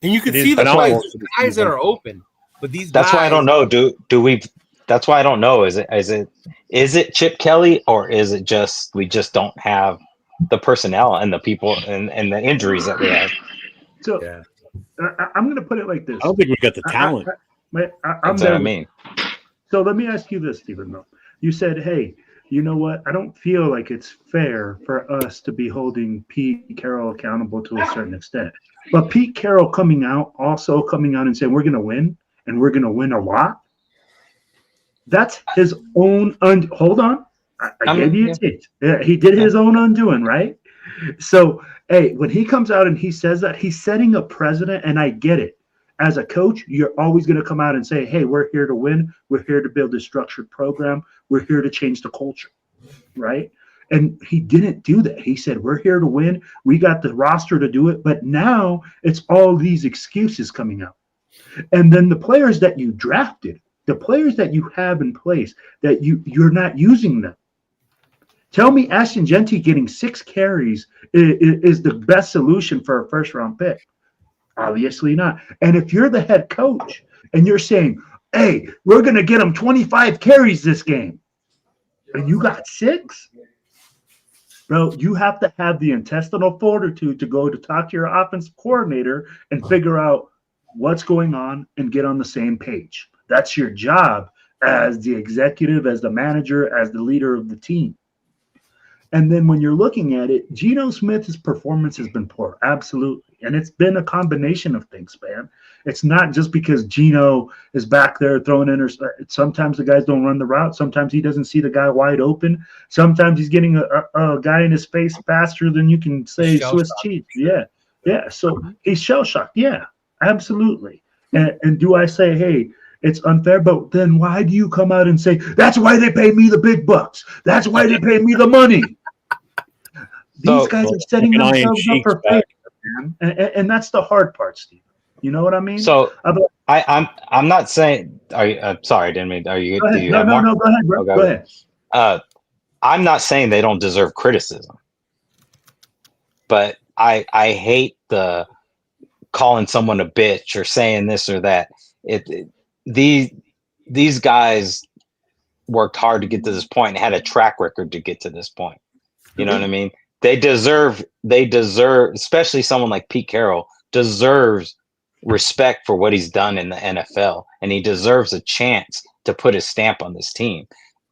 And you can see the guys that are open, but these that's guys, why I don't know. Do we? That's why I don't know. Is it Chip Kelly, or is it just we just don't have the personnel and the people and the injuries that we have? So I'm going to put it like this. I don't think we got the talent. That's what I mean. So let me ask you this, Stephen. Though you said, "Hey, you know what? I don't feel like it's fair for us to be holding Pete Carroll accountable to a certain extent." But Pete Carroll coming out and saying we're going to win and we're going to win a lot. That's his own. Hold on, I gave you a taste. Yeah, he did his own undoing, right? So, hey, when he comes out and he says that, he's setting a precedent, and I get it. As a coach, you're always going to come out and say, hey, we're here to win. We're here to build a structured program. We're here to change the culture, right? And he didn't do that. He said, we're here to win. We got the roster to do it. But now it's all these excuses coming out. And then the players that you drafted, the players that you have in place, that you're not using them. Tell me Ashton Genty getting 6 carries is the best solution for a first-round pick. Obviously not. And if you're the head coach and you're saying, hey, we're going to get him 25 carries this game, and you got 6, bro, you have to have the intestinal fortitude to go to talk to your offensive coordinator and figure out what's going on and get on the same page. That's your job as the executive, as the manager, as the leader of the team. And then when you're looking at it, Geno Smith's performance has been poor, absolutely. And it's been a combination of things, man. It's not just because Geno is back there throwing interceptions. Sometimes the guys don't run the route. Sometimes he doesn't see the guy wide open. Sometimes he's getting a guy in his face faster than you can say Swiss cheese. Yeah. So he's shell-shocked. Yeah, absolutely. And do I say, hey, it's unfair, but then why do you come out and say, that's why they pay me the big bucks. That's why they pay me the money. These guys are setting themselves up for failure, man. And that's the hard part, Steve. You know what I mean? So I'm not saying. I'm sorry, I didn't mean. Are you? Go ahead. No. Go ahead, bro. Go ahead. I'm not saying they don't deserve criticism, but I hate the calling someone a bitch or saying this or that. These guys worked hard to get to this point and had a track record to get to this point. You know what I mean? They deserve, especially someone like Pete Carroll deserves respect for what he's done in the NFL, and he deserves a chance to put his stamp on this team.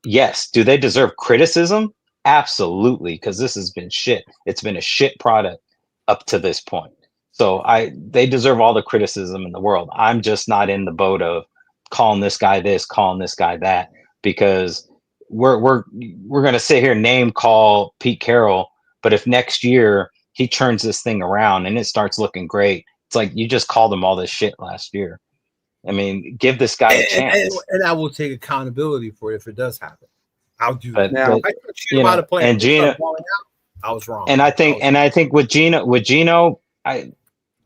Yes. Do they deserve criticism? Absolutely. Because this has been shit. It's been a shit product up to this point. So they deserve all the criticism in the world. I'm just not in the boat of calling this guy this, calling this guy that, because we're going to sit here name call Pete Carroll. But if next year he turns this thing around and it starts looking great, it's like you just called him all this shit last year. I mean, give this guy a chance. And I will take accountability for it if it does happen. I'll do that. Now, and Geno, I was wrong. And I think with Geno,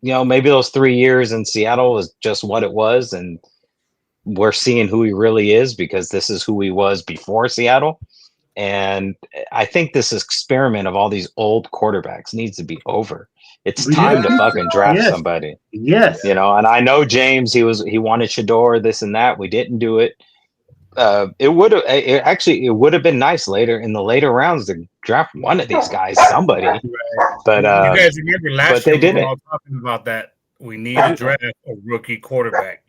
maybe those 3 years in Seattle was just what it was, and we're seeing who he really is because this is who he was before Seattle. And I think this experiment of all these old quarterbacks needs to be over. It's time to fucking draft somebody. Yes. And I know James, he wanted Shador, this and that. We didn't do it. It would have been nice later in the later rounds to draft one of these guys, somebody. Right. But you guys remember last year we were all talking about that. We need to draft a rookie quarterback.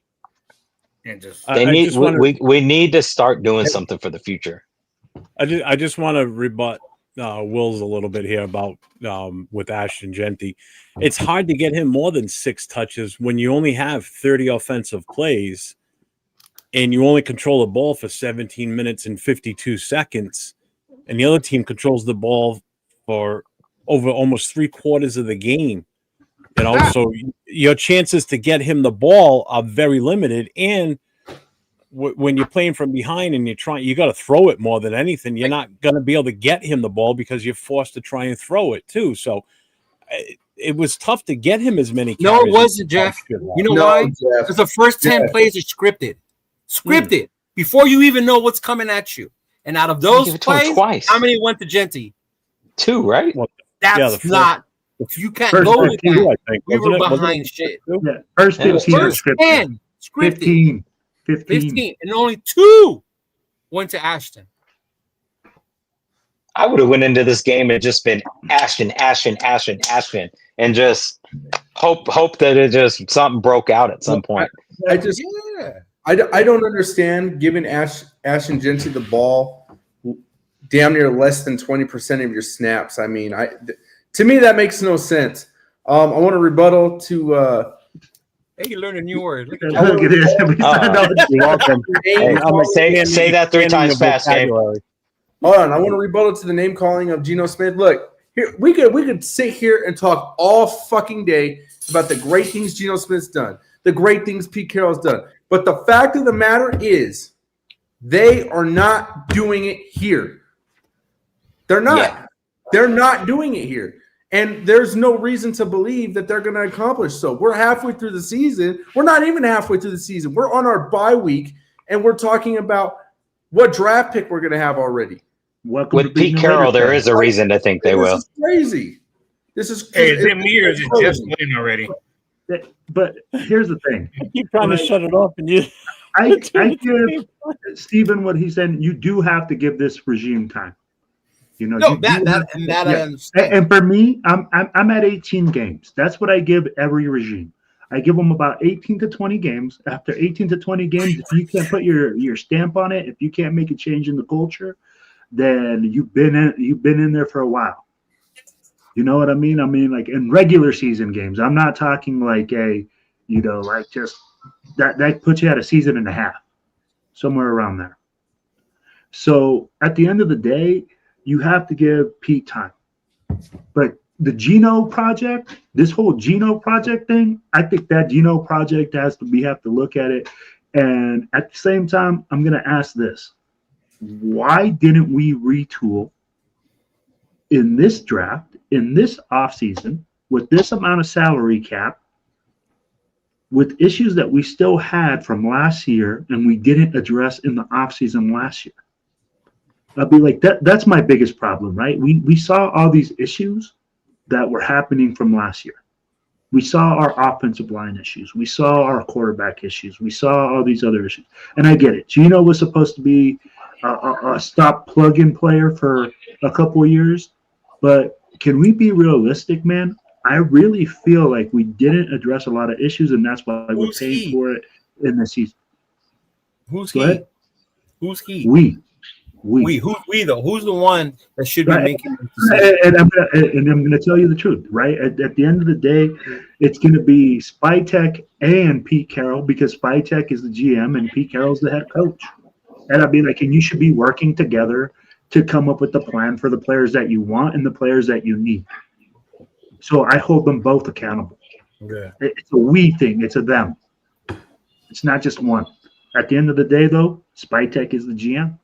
And just we need to start doing something for the future. I just want to rebut Will's a little bit here about with Ashton Genty. It's hard to get him more than 6 touches when you only have 30 offensive plays and you only control the ball for 17 minutes and 52 seconds, and the other team controls the ball for over almost 3/4 of the game. So your chances to get him the ball are very limited. And when you're playing from behind and you got to throw it more than anything. You're not going to be able to get him the ball because you're forced to try and throw it too. So it was tough to get him as many. No, it wasn't, Jeff. You know why? Because the first 10 plays are scripted. Before you even know what's coming at you. And out of those plays, how many went to Genty? 2, right? Well, that's not. You can't go with that. We were behind shit. Yeah, first 15 first 10 scripted. 15, and only 2 went to Ashton. I would have went into this game and just been Ashton, and just hope that it just something broke out at some point. I don't understand giving Ash and Genty the ball damn near less than 20% of your snaps. I mean, to me that makes no sense. I want to rebuttal to. Hey, you learned a new word. Look at this. You're welcome. I'm gonna say that 3 times fast, Gabe. Hold on, I want to rebuttal to the name calling of Geno Smith. Look, here we could sit here and talk all fucking day about the great things Geno Smith's done, the great things Pete Carroll's done. But the fact of the matter is, they are not doing it here. They're not. Yeah. They're not doing it here. And there's no reason to believe that they're going to accomplish so. We're halfway through the season. We're not even halfway through the season. We're on our bye week, and we're talking about what draft pick we're going to have already. With Pete Carroll, there is a reason to think they will. This is crazy. This is crazy. Them years is just winning already. But here's the thing. I keep trying to shut it off, and you. I give Stephen what he said. You do have to give this regime time. You know, I understand. And for me, I'm at 18 games. That's what I give every regime. I give them about 18 to 20 games. After 18 to 20 games, if you can't put your stamp on it, if you can't make a change in the culture, then you've been in there for a while. You know what I mean? I mean, like in regular season games. I'm not talking like just that puts you at a season and a half, somewhere around there. So at the end of the day, you have to give Pete time. But the Geno project, this whole Geno project thing, I think that Geno project we have to look at it. And at the same time, I'm going to ask this. Why didn't we retool in this draft, in this offseason, with this amount of salary cap, with issues that we still had from last year and we didn't address in the offseason last year? I'll be like, that's my biggest problem, right? We saw all these issues that were happening from last year. We saw our offensive line issues. We saw our quarterback issues. We saw all these other issues. And I get it. Geno was supposed to be a stop plug-in player for a couple of years. But can we be realistic, man? I really feel like we didn't address a lot of issues, and that's why we're paying for it in the season. Who's he? Who's he? We. Who's we though? Who's the one that should be making? And I'm going to tell you the truth, right? At the end of the day, it's going to be Spytek and Pete Carroll, because Spytek is the GM and Pete Carroll's the head coach. And I'd be like, and you should be working together to come up with the plan for the players that you want and the players that you need. So I hold them both accountable. Yeah. It's a we thing. It's a them. It's not just one. At the end of the day, though, Spytek is the GM.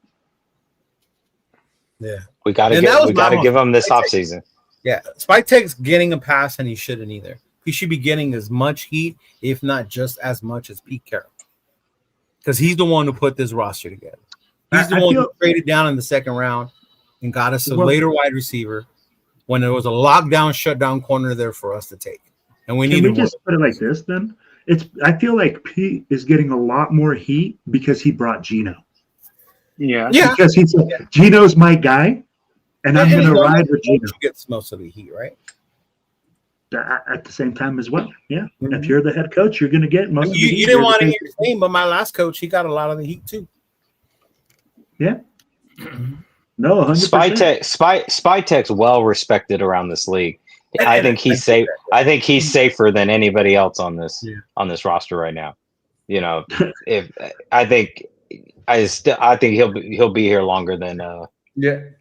Yeah, we got to give him this offseason. Yeah, Spytek's getting a pass, and he shouldn't either. He should be getting as much heat, if not just as much as Pete Carroll, because he's the one who put this roster together. He's the one who traded down in the second round and got us a later wide receiver when there was a lockdown, shutdown corner there for us to take. And we need to just put it like this. Then I feel like Pete is getting a lot more heat because he brought Geno. Yeah. Because he said, Geno's my guy, and I'm going to ride with Geno. Gets most of the heat, right? At the same time as well. Yeah. Mm-hmm. If you're the head coach, you're going to get most of the heat. You didn't want to hear his name, but my last coach, he got a lot of the heat too. Yeah. No, 100%. Spytek's well respected around this league. I think he's safe. I think he's safer than anybody else on this roster right now. You know, I think he'll be here longer than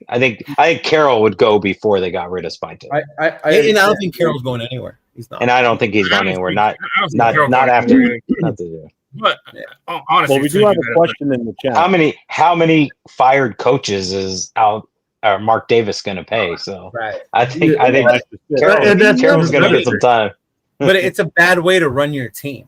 I think Carroll would go before they got rid of Spytek. I don't think Carroll's going anywhere. He's not. And I don't think he's going anywhere. Not after. But honestly, Well, we do have a question in the chat. How many fired coaches is Mark Davis going to pay? So I think Carroll's going to get some time. But it's a bad way to run your team.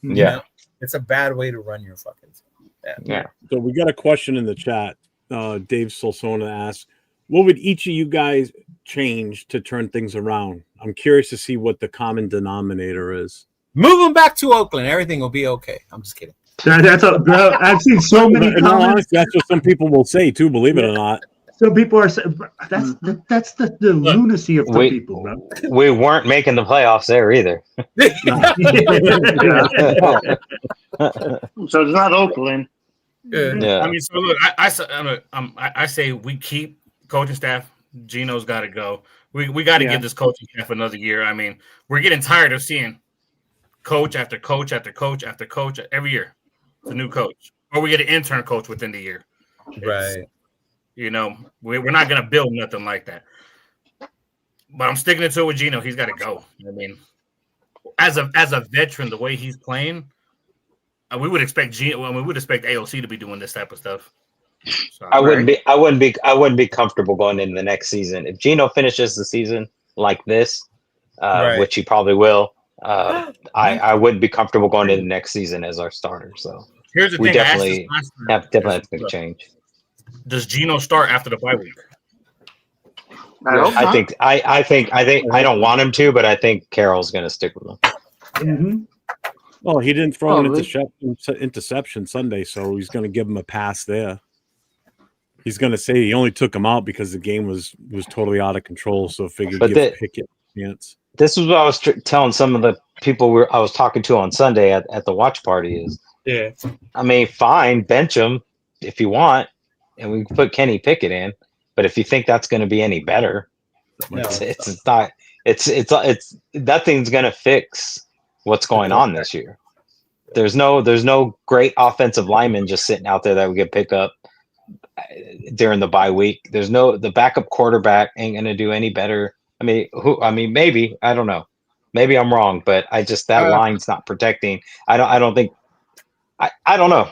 Yeah, you know? It's a bad way to run your fucking team. Yeah. So we got a question in the chat. Dave Solsona asks, "What would each of you guys change to turn things around?" I'm curious to see what the common denominator is. Move them back to Oakland. Everything will be okay. I'm just kidding. Bro, I've seen so many comments. That's what some people will say too. Believe it or not. Some people are saying that's the lunacy of some people, bro. We weren't making the playoffs there either. So it's not Oakland. Yeah. I mean, so look, I say we keep coaching staff. Gino's got to go. We got to give this coaching staff another year. I mean, we're getting tired of seeing coach after coach after coach after coach every year. It's a new coach, or we get an intern coach within the year. Right. You know, we're not going to build nothing like that. But I'm sticking it to it with Gino. He's got to go. I mean, as a veteran, the way he's playing, we would expect Gino. Well, we would expect AOC to be doing this type of stuff. So, I wouldn't be comfortable going into the next season if Gino finishes the season like this, which he probably will. I wouldn't be comfortable going into the next season as our starter. So here's the we thing: definitely have to make a change. Does Gino start after the bye week? I think I don't want him to, but I think Carroll's going to stick with him. Mm-hmm. Well, he didn't throw an interception Sunday, so he's going to give him a pass there. He's going to say he only took him out because the game was totally out of control, so figured give Pickett a chance. This is what I was telling some of the people I was talking to on Sunday at the watch party is, I mean, fine, bench him if you want, and we can put Kenny Pickett in. But if you think that's going to be any better, it's not. It's nothing's going to fix what's going on this year. There's no great offensive lineman just sitting out there that we could pick up during the bye week. The backup quarterback ain't going to do any better. I mean, maybe, I don't know. Maybe I'm wrong, but that line's not protecting. I don't think. I don't know.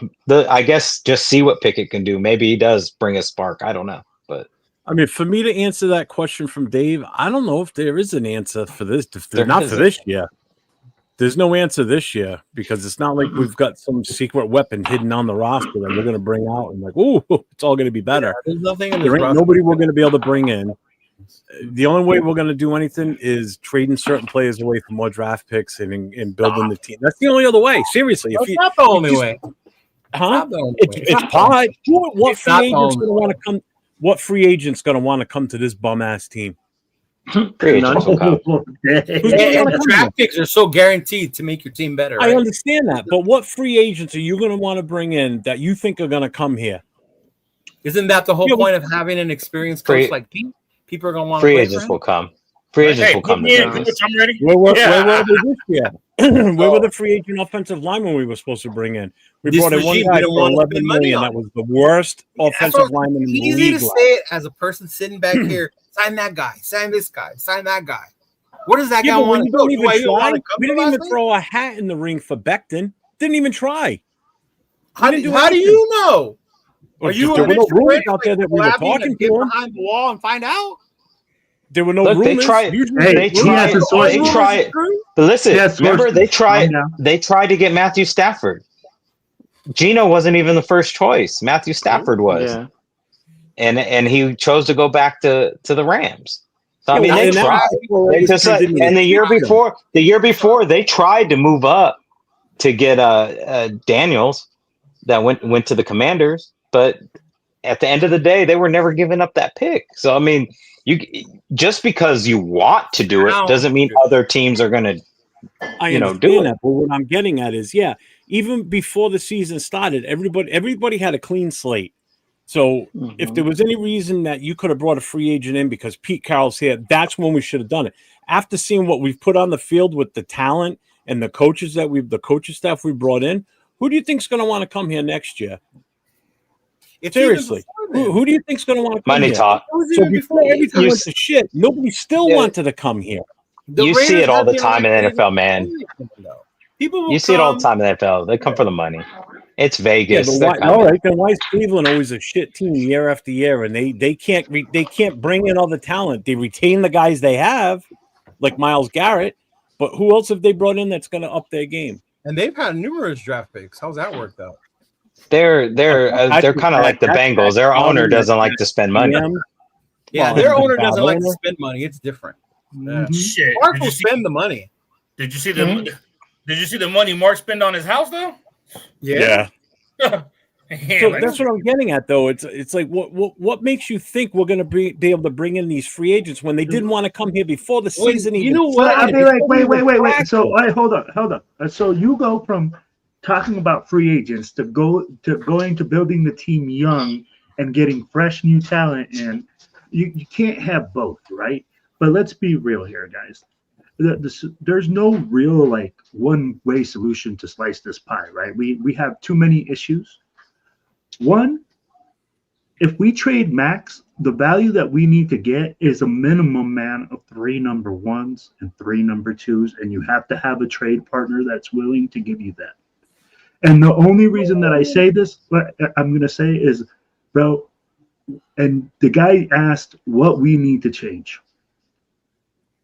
I guess just see what Pickett can do. Maybe he does bring a spark. I don't know. But I mean, for me to answer that question from Dave, I don't know if there is an answer for this. If they're not for this year. There's no answer this year because it's not like we've got some secret weapon hidden on the roster that we're going to bring out and like, ooh, it's all going to be better. There's nothing in there ain't nobody we're going to be able to bring in. The only way we're going to do anything is trading certain players away for more draft picks and building the team. That's the only other way. Seriously, that's not the only way. Huh? It's part. What free agent's going to want to come? What free agent's going to want to come to this bum ass team? The draft picks are so guaranteed to make your team better. Right? I understand that, but what free agents are you going to want to bring in that you think are going to come here? Isn't that the whole point of having an experienced coach like Pete? People are going to want free agents will come. Free agents will come. I'm ready. Where were they this year? Where were the free agent offensive linemen we were supposed to bring in? We brought in one guy for $11 million. That was the worst offensive lineman in the league. Easy to say it as a person sitting back here. Sign that guy. Sign this guy. Sign that guy. What does that guy want to do? We didn't even throw a hat in the ring for Becton. Didn't even try. How do you know? Are you there were no rumors out there that we were talking to him behind the wall and find out? There were no rumors. They tried. But listen, remember they tried to get Matthew Stafford. Gino wasn't even the first choice. Matthew Stafford was. Yeah. And he chose to go back to the Rams. So I mean, they tried. And the year before, they tried to move up to get Daniels that went to the Commanders, but at the end of the day, they were never giving up that pick. So I mean, you just because you want to do it doesn't mean other teams are going to, do it. But what I'm getting at is, even before the season started, everybody had a clean slate. So if there was any reason that you could have brought a free agent in because Pete Carroll's here, that's when we should have done it. After seeing what we've put on the field with the talent and the coaches the coaching staff we brought in, who do you think's going to want to come here next year? Seriously, who do you think's going to want to come Money here? talk. So before everything went to shit, nobody still wanted to come here. You see it all the time in the NFL, man. People will You see it all the time in the NFL. They come for the money. It's Yeah, Vegas. but They're why, coming. all right, then why is Cleveland always a shit team year after year, and they can't bring in other talent? They retain the guys they have, like Myles Garrett, but who else have they brought in that's going to up their game? And they've had numerous draft picks. How's that worked out? They're kind of like the Bengals. Their owner doesn't like to spend money. Yeah, Well, their and owner bad doesn't like to owner. spend money. It's different. Shit. Mm-hmm. Mark will spend the money. Did you see the Did you see the money Mark spent on his house though? Yeah. Yeah, So like, that's what I'm getting at, though. It's like what makes you think we're going to be able to bring in these free agents when they didn't want to come here before the season? You even know what? started, I'd be like, before we wait. even So, practiced. wait, hold up. So you go from talking about free agents to going to building the team young and getting fresh new talent in. You can't have both, right? But let's be real here, guys. There's no real like one way solution to slice this pie, right? We have too many issues. One, if we trade Max, the value that we need to get is a minimum, man, of 3 number ones and 3 number twos, and you have to have a trade partner that's willing to give you that. And the only reason that I say this, what I'm going to say is, bro, and the guy asked what we need to change.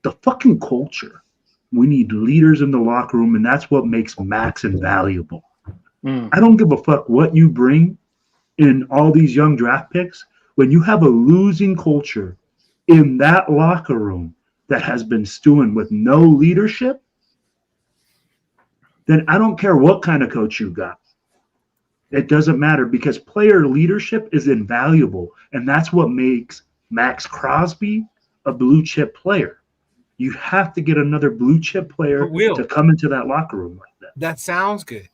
The fucking culture. We need leaders in the locker room, and that's what makes Max invaluable. I don't give a fuck what you bring in all these young draft picks. When you have a losing culture in that locker room that has been stewing with no leadership, then I don't care what kind of coach you got. It doesn't matter because player leadership is invaluable, and that's what makes Max Crosby a blue chip player. You have to get another blue chip player to come into that locker room like that. That sounds good,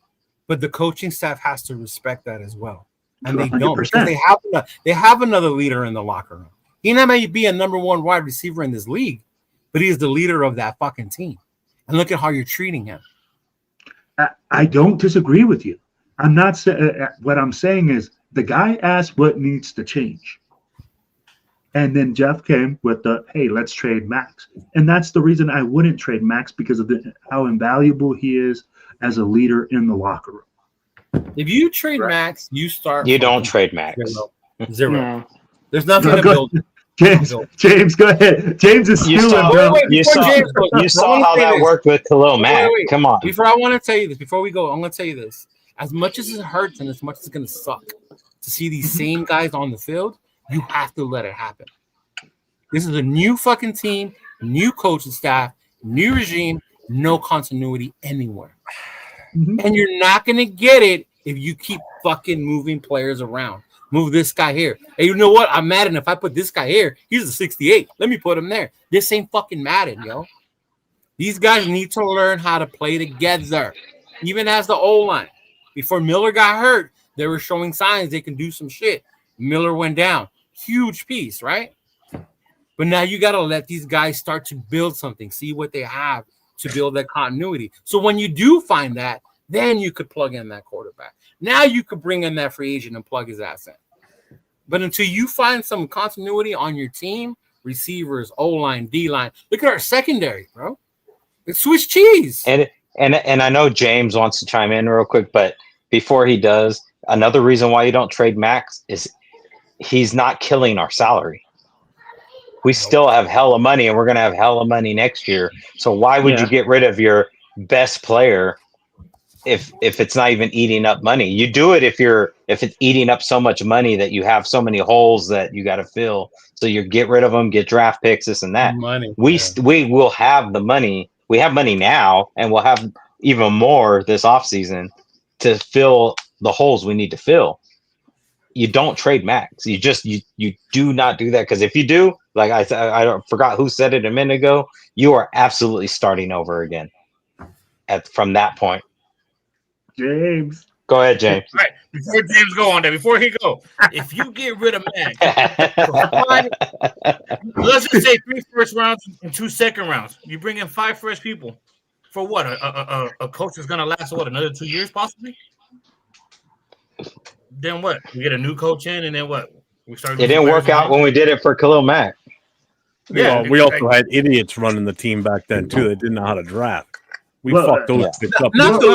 but the coaching staff has to respect that as well, and they 100%. don't because they have another leader in the locker room. He not may be a number one wide receiver in this league, but he is the leader of that fucking team. And look at how you're treating him. I don't disagree with you. I'm not saying what I'm saying is the guy asked what needs to change. And then Jeff came with the, hey, let's trade Max. And that's the reason I wouldn't trade Max because of how invaluable he is as a leader in the locker room. If you trade Max, you start. You don't trade Max. Zero. No. There's nothing to build. James, go ahead. James is You stealing, saw, bro. you saw how that worked with Khalil Mack. Come on. Before I want to tell you this, before we go, I'm going to tell you this. As much as it hurts and as much as it's going to suck to see these same guys on the field, you have to let it happen. This is a new fucking team, new coaching staff, new regime, no continuity anywhere. And you're not going to get it if you keep fucking moving players around. Move this guy here. Hey, you know what? I'm Madden. If I put this guy here, he's a 68. Let me put him there. This ain't fucking Madden, yo. These guys need to learn how to play together, even as the O-line. Before Miller got hurt, they were showing signs they can do some shit. Miller went down. Huge piece, right? But now you got to let these guys start to build something, see what they have to build that continuity. So when you do find that, then you could plug in that quarterback. Now you could bring in that free agent and plug his ass in. But until you find some continuity on your team, receivers, O-line, D-line, look at our secondary, bro. It's Swiss cheese. And I know James wants to chime in real quick, but before he does, another reason why you don't trade Max is he's not killing our salary. We still have hella money, and we're going to have hella money next year. So why would you get rid of your best player if it's not even eating up money? You do it if it's eating up so much money that you have so many holes that you got to fill. So you get rid of them, get draft picks, this and that. We will have the money. We have money now, and we'll have even more this offseason to fill the holes we need to fill. You don't trade Max. You do not do that, because if you do, like I forgot who said it a minute ago, you are absolutely starting over again from that point. James. Go ahead, James. All right, before James go on there, before he go, if you get rid of Max, let's just say 3 first rounds and 2 second rounds, you bring in 5 fresh people for what? A coach is going to last, another 2 years possibly? Then what? We get a new coach in, and then what? We start. It didn't work out when we did it for Khalil Mack. Yeah, we also had idiots running the team back then too. They didn't know how to draft. We fucked those shits up. Not the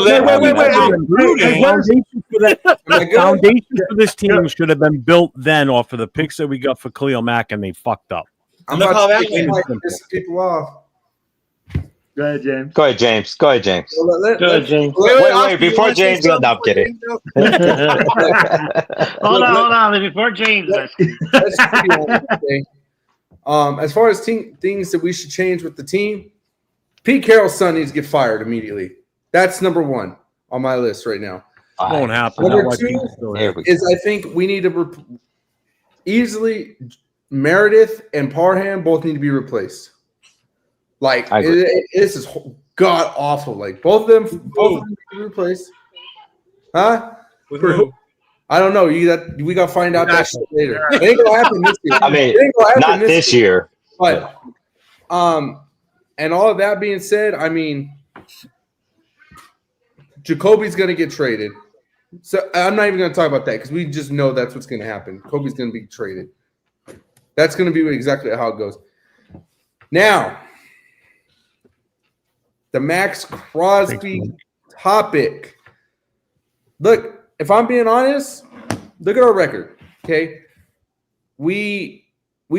foundation for this team should have been built then off of the picks that we got for Khalil Mack, and they fucked up. I'm Look about how to that piss people off. Go ahead, James. Go ahead, James. Go ahead, James. Wait, before James goes, no, I'm kidding. Hold on. Before James. Let's be honest, okay? As far as things that we should change with the team, Pete Carroll's son needs to get fired immediately. That's number one on my list right now. Won't happen. Number two is I think we need to easily Meredith and Parham both need to be replaced. Like this is god awful. Like both of them need to be replaced. Huh? I don't know. We got to find out that shit later. It ain't gonna happen this year. I mean, not this year. But and all of that being said, I mean, Jacoby's gonna get traded. So I'm not even gonna talk about that because we just know that's what's gonna happen. Jacoby's gonna be traded. That's gonna be exactly how it goes. Now, the Max Crosby topic. Look, if I'm being honest, look at our record. Okay, we've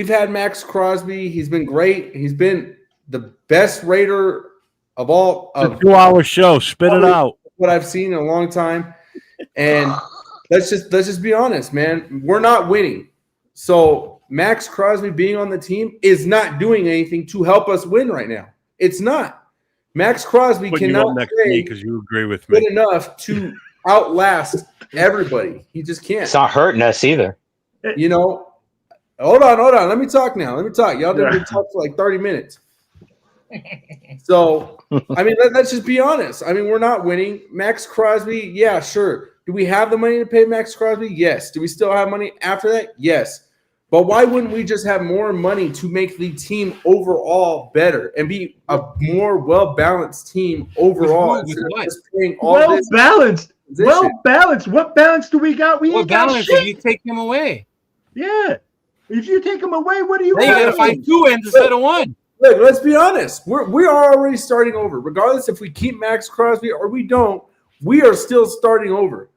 had Max Crosby. He's been great. He's been the best Raider of all. It's a 2-hour show. Spit it out. What I've seen in a long time, and let's just be honest, man. We're not winning. So Max Crosby being on the team is not doing anything to help us win right now. It's not. Max Crosby cannot play because you agree with me good enough to outlast everybody. He just can't. It's not hurting us either. You know, hold on. Let me talk now. Y'all didn't talk for like 30 minutes. So, I mean, let's just be honest. I mean, we're not winning. Max Crosby, yeah, sure. Do we have the money to pay Max Crosby? Yes. Do we still have money after that? Yes. But why wouldn't we just have more money to make the team overall better and be a more well-balanced team overall? Well-balanced. What balance do we got? What balance if you take him away? Yeah. If you take him away, what do you got? You got to find 2 ends instead of 1. Look, let's be honest. We are already starting over. Regardless if we keep Max Crosby or we don't, we are still starting over.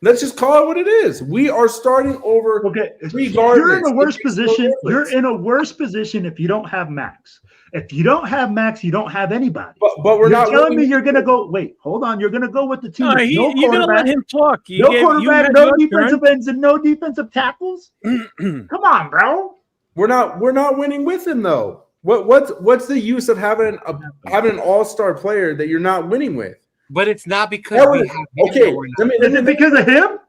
Let's just call it what it is. We are starting over. Okay, regardless. You're in a worse position. You're in a worse position if you don't have Max. If you don't have Max, you don't have anybody. But we're not telling me you're going to go. Wait, hold on. You're going to go with the team. You're going to let him talk. No quarterback, no defensive ends, and no defensive tackles. Come on, bro. We're not winning with him though. What's the use of having an all-star player that you're not winning with? But it's not because we have him. Okay, is it because of him?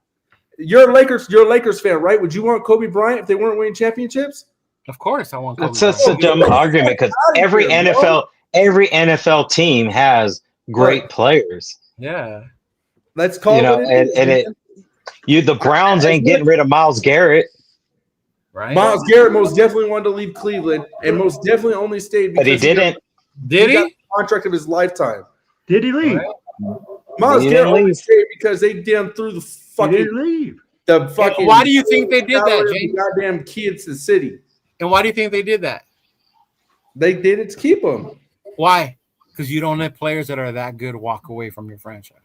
You're a Lakers fan, right? Would you want Kobe Bryant if they weren't winning championships? Of course, I want Kobe. That's such a dumb argument because every NFL team has great players. Yeah, let's call the Browns ain't getting rid of Myles Garrett. Right. Myles Garrett most definitely wanted to leave Cleveland and most definitely only stayed because he didn't. Did he? Got the contract of his lifetime. Did he leave? Right. Myles Garrett only stayed because they damn threw the fucking. He didn't leave. The fucking. Why do you think they did that, James? Goddamn kids to the city. And why do you think they did that? They did it to keep them. Why? Because you don't let players that are that good walk away from your franchise.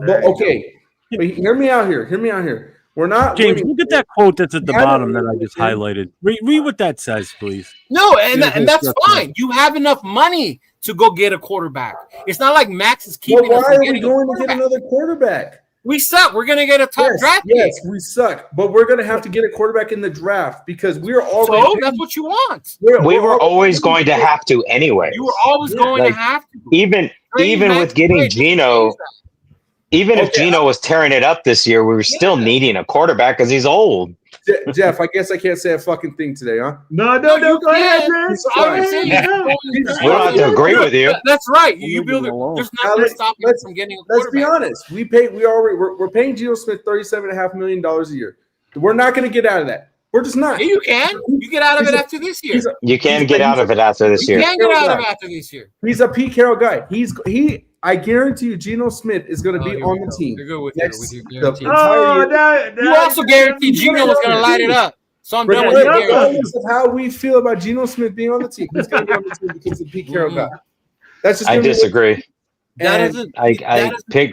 But okay, but hear me out here. We're not. James, look at that quote that's at the bottom that I just highlighted. Read what that says, please. No, and that's fine. You have enough money to go get a quarterback. It's not like Max is keeping us. Why are we going to get another quarterback? We suck. We're going to get a top draft pick. Yes, we suck. But we're going to have to get a quarterback in the draft because we're always. So that's what you want. We were always going to have to anyway. You were always going to have to. Even with getting Geno. Even if Geno was tearing it up this year, we were still needing a quarterback because he's old. Jeff, I guess I can't say a fucking thing today, huh? No, go ahead, man. We don't have to agree with you. That's right. You build it. There's nothing stopping us from getting a quarterback. Let's be honest. We're paying Geno Smith $37.5 million a year. We're not going to get out of that. We're just not. Yeah, you can. You get out of it after this year. You can get out of it after this year. You can get out of it after this year. He's a Pete Carroll guy. I guarantee you, Geno Smith is going to be on the team. You're good with your you also guarantee Geno was going to light it up. So I'm done with regardless of how we feel about Geno Smith being on the team. He's going to be on the team because of Pete Carroll guy. That's just. I disagree.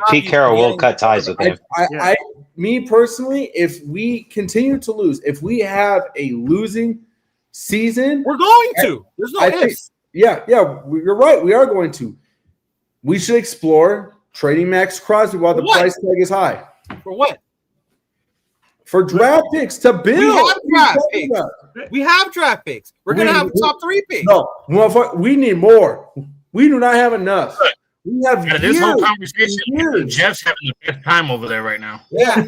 Pete Carroll will cut ties with him. Me personally, if we continue to lose, if we have a losing season, we're going to. There's no ifs. You're right. We are going to. We should explore trading Max Crosby while the price tag is high. For what? For draft picks to build. We have draft picks. We're going to have a top 3 pick. No, we need more. We do not have enough. We have this whole conversation. Jeff's having the best time over there right now. Yeah.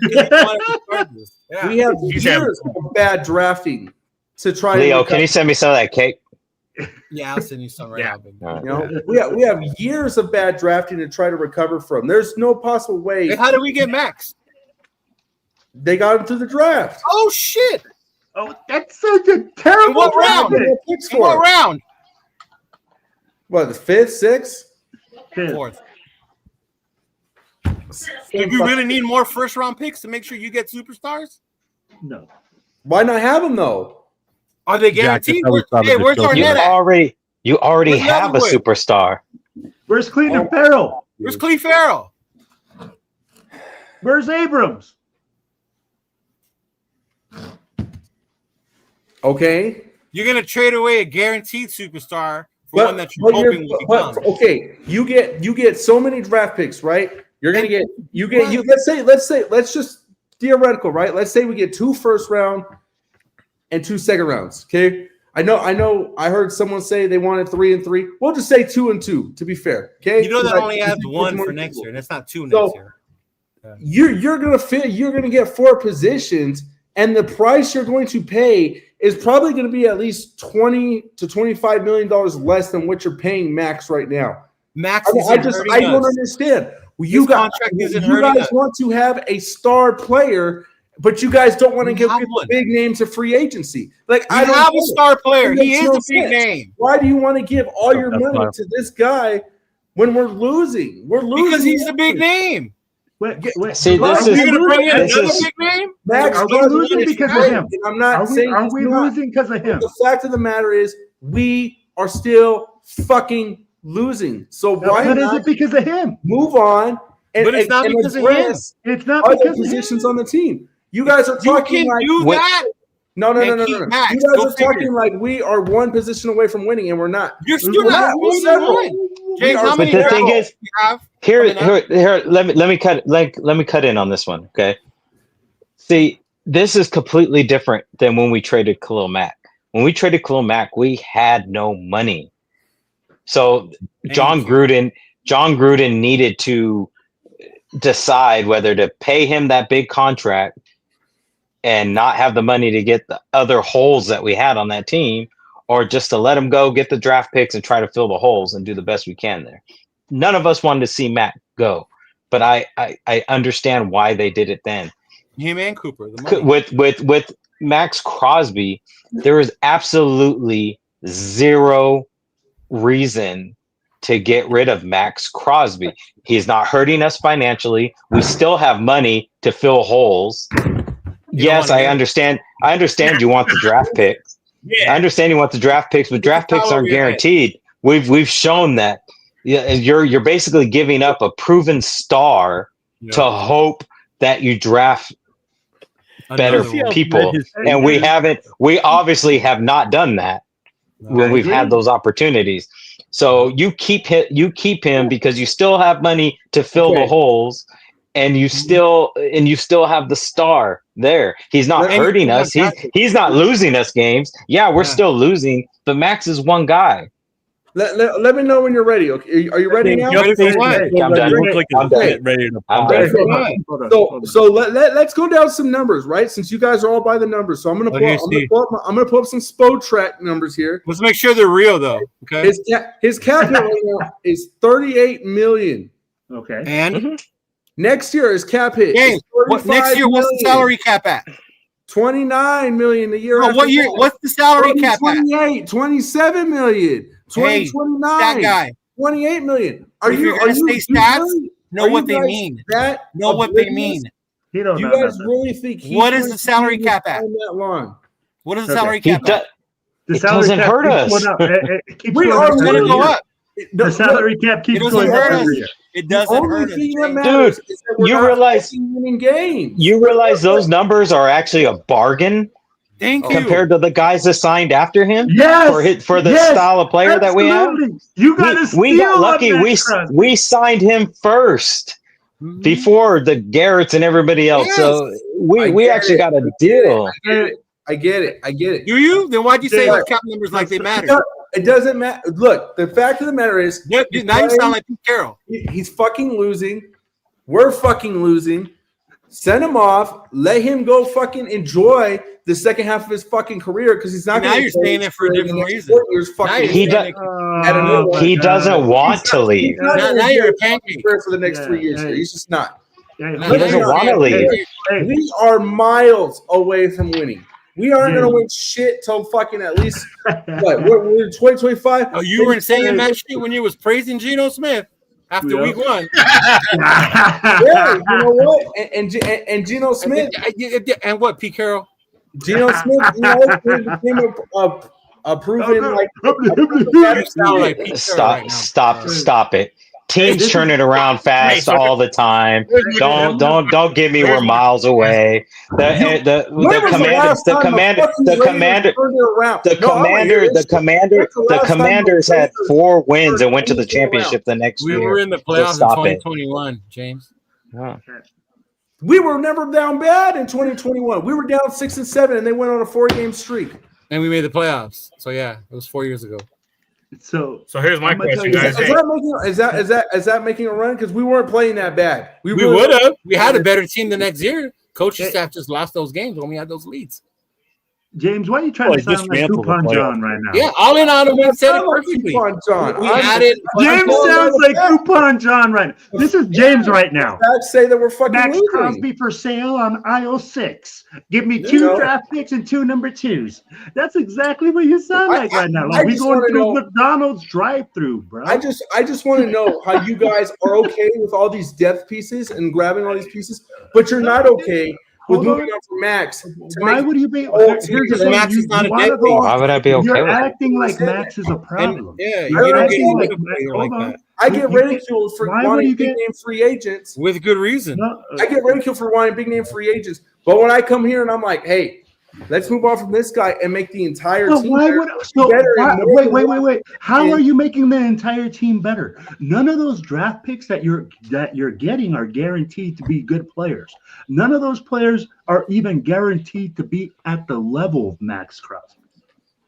We have years of bad drafting to try. Leo, can you send me some of that cake? Yeah, I'll send you some right now. You know, we have years of bad drafting to try to recover from. There's no possible way. Hey, how did we get Max? They got him through the draft. Oh shit! Oh, that's such a terrible. What round? What round? What, the 5th, 6th? 4th. Did you really need more first-round picks to make sure you get superstars? No. Why not have them though? Are they guaranteed? Hey, where's Arnett? You already have a superstar. Where's Cleveland Farrell? Where's Cleve Farrell? Where's Abrams? Okay. You're gonna trade away a guaranteed superstar for one that you're hoping will become. Okay, you get so many draft picks, right? You're gonna get let's just theoretical, right? Let's say we get 2 first round and 2 second rounds. Okay. I know. I heard someone say they wanted 3 and 3. We'll just say 2 and 2 to be fair. Okay. You know that only adds 1 for next year. That's not 2 next year. You're gonna get 4 positions, and the price you're going to pay is probably going to be at least $20 to $25 million less than what you're paying Max right now. Max, I don't understand. You guys want to have a star player, but you guys don't want to give big names to free agency. Like I don't have a star player. He is a big name. Why do you want to give all your money to this guy when we're losing? We're losing because he's a big name. Wait. See, this is bring in another big name. Max, are we losing because of him? I'm not saying. Are we losing because of him? The fact of the matter is, we are still fucking losing. So why not? Is it because of him? Move on. But it's not because of him. It's not because of positions on the team. You guys are talking like that. No. You guys are talking like we are 1 position away from winning, and we're not. You're still not. James, but the thing is, here, let me cut in on this one. Okay. See, this is completely different than when we traded Khalil Mack. When we traded Khalil Mack, we had no money. So John Gruden needed to decide whether to pay him that big contract and not have the money to get the other holes that we had on that team, or just to let him go, get the draft picks and try to fill the holes and do the best we can there. None of us wanted to see Matt go, but I understand why they did it then. Him and Cooper. With Max Crosby, there is absolutely zero reason to get rid of Max Crosby. He's not hurting us financially. We still have money to fill holes. Yes, I understand. I understand you want the draft picks. Yeah. I understand you want the draft picks, but draft picks aren't guaranteed. We've shown that. Yeah, you're basically giving up a proven star to hope that you draft better people, and we haven't. We obviously have not done that when we've had those opportunities. So you keep him because you still have money to fill the holes, and you still have the star there. He's not hurting us. He's not losing us games. Yeah, we're still losing, but Max is one guy. Let me know when you're ready. Okay, are you ready now? I'm ready. So let's go down some numbers, right? Since you guys are all by the numbers, so I'm gonna pull up some Spotrac numbers here. Let's make sure they're real, though. Okay. His cap hit right now is $38 million. Okay. And next year his cap hit. James, next year what's the salary cap at? $29 million a year. What year? What's the salary cap at? 27 million. 2029. That guy. 28 million. Are you going to say stats? Know what they mean. Know what they mean. You guys really think what is the salary cap at? That long? What is the salary cap at? It doesn't hurt us. We are going to go up. The salary cap keeps going up every year. It doesn't hurt us. Dude, you realize those numbers are actually a bargain compared to the guys that signed after him. Yes, for the style of player that we have. You got we got lucky. We signed him first before the Garretts and everybody else. Yes. So we actually got a deal. I get it. Do you? Then why'd you say those cap numbers like they matter? It doesn't matter. Look, the fact of the matter is, now you sound like Pete Carroll. He's fucking losing. We're fucking losing. Send him off. Let him go fucking enjoy the second half of his fucking career because he's not. Now you're saying it for a different reason. He doesn't want to leave. Now you're a pancake for the next 3 years. He's just not. He doesn't want to leave. We are miles away from winning. We aren't going to win shit till fucking at least what? We're in 2025. Oh, you weren't saying that shit when you was praising Geno Smith after week 1. Yeah, you know what? And Geno Smith and what? Pete Carroll. Geno Smith, became a proven Stop it. Teams turn it around fast all the time. Don't give me we're miles away. The Commanders had 4 wins and went to the championship the next year. We were in the playoffs in 2021, James. Oh. We were never down bad in 2021. We were down 6 and 7, and they went on a 4-game streak. And we made the playoffs. So yeah, it was 4 years ago. So here's my question, guys. Is that making a run? Because we weren't playing that bad. We would have. We had a better team the next year. Coaching staff just lost those games when we had those leads. James, why are you trying to sound like Coupon John right now? Yeah, all in all, we said it perfectly. Coupon John. James sounds like Coupon John right now. This is James right now. Say that we're fucking Max losing. Crosby for sale on aisle 6. Give me 2 draft picks and 2 number 2s. That's exactly what you sound like right now. Like we going through McDonald's drive-through, bro. I just want to know how you guys are okay with all these depth pieces and grabbing all these pieces, but you're not okay with moving on from Max. Why would you be? Here's the Max is not a dead thing. Why would I be okay You're with acting like Max is a problem. Yeah, you don't get like that. I get ridiculed for wanting big name free agents with good reason. I get ridiculed for wanting big name free agents, but when I come here and I'm like, hey, let's move on from this guy and make the entire team better. Wait. How are you making the entire team better? None of those draft picks that you're getting are guaranteed to be good players. None of those players are even guaranteed to be at the level of Max Crosby.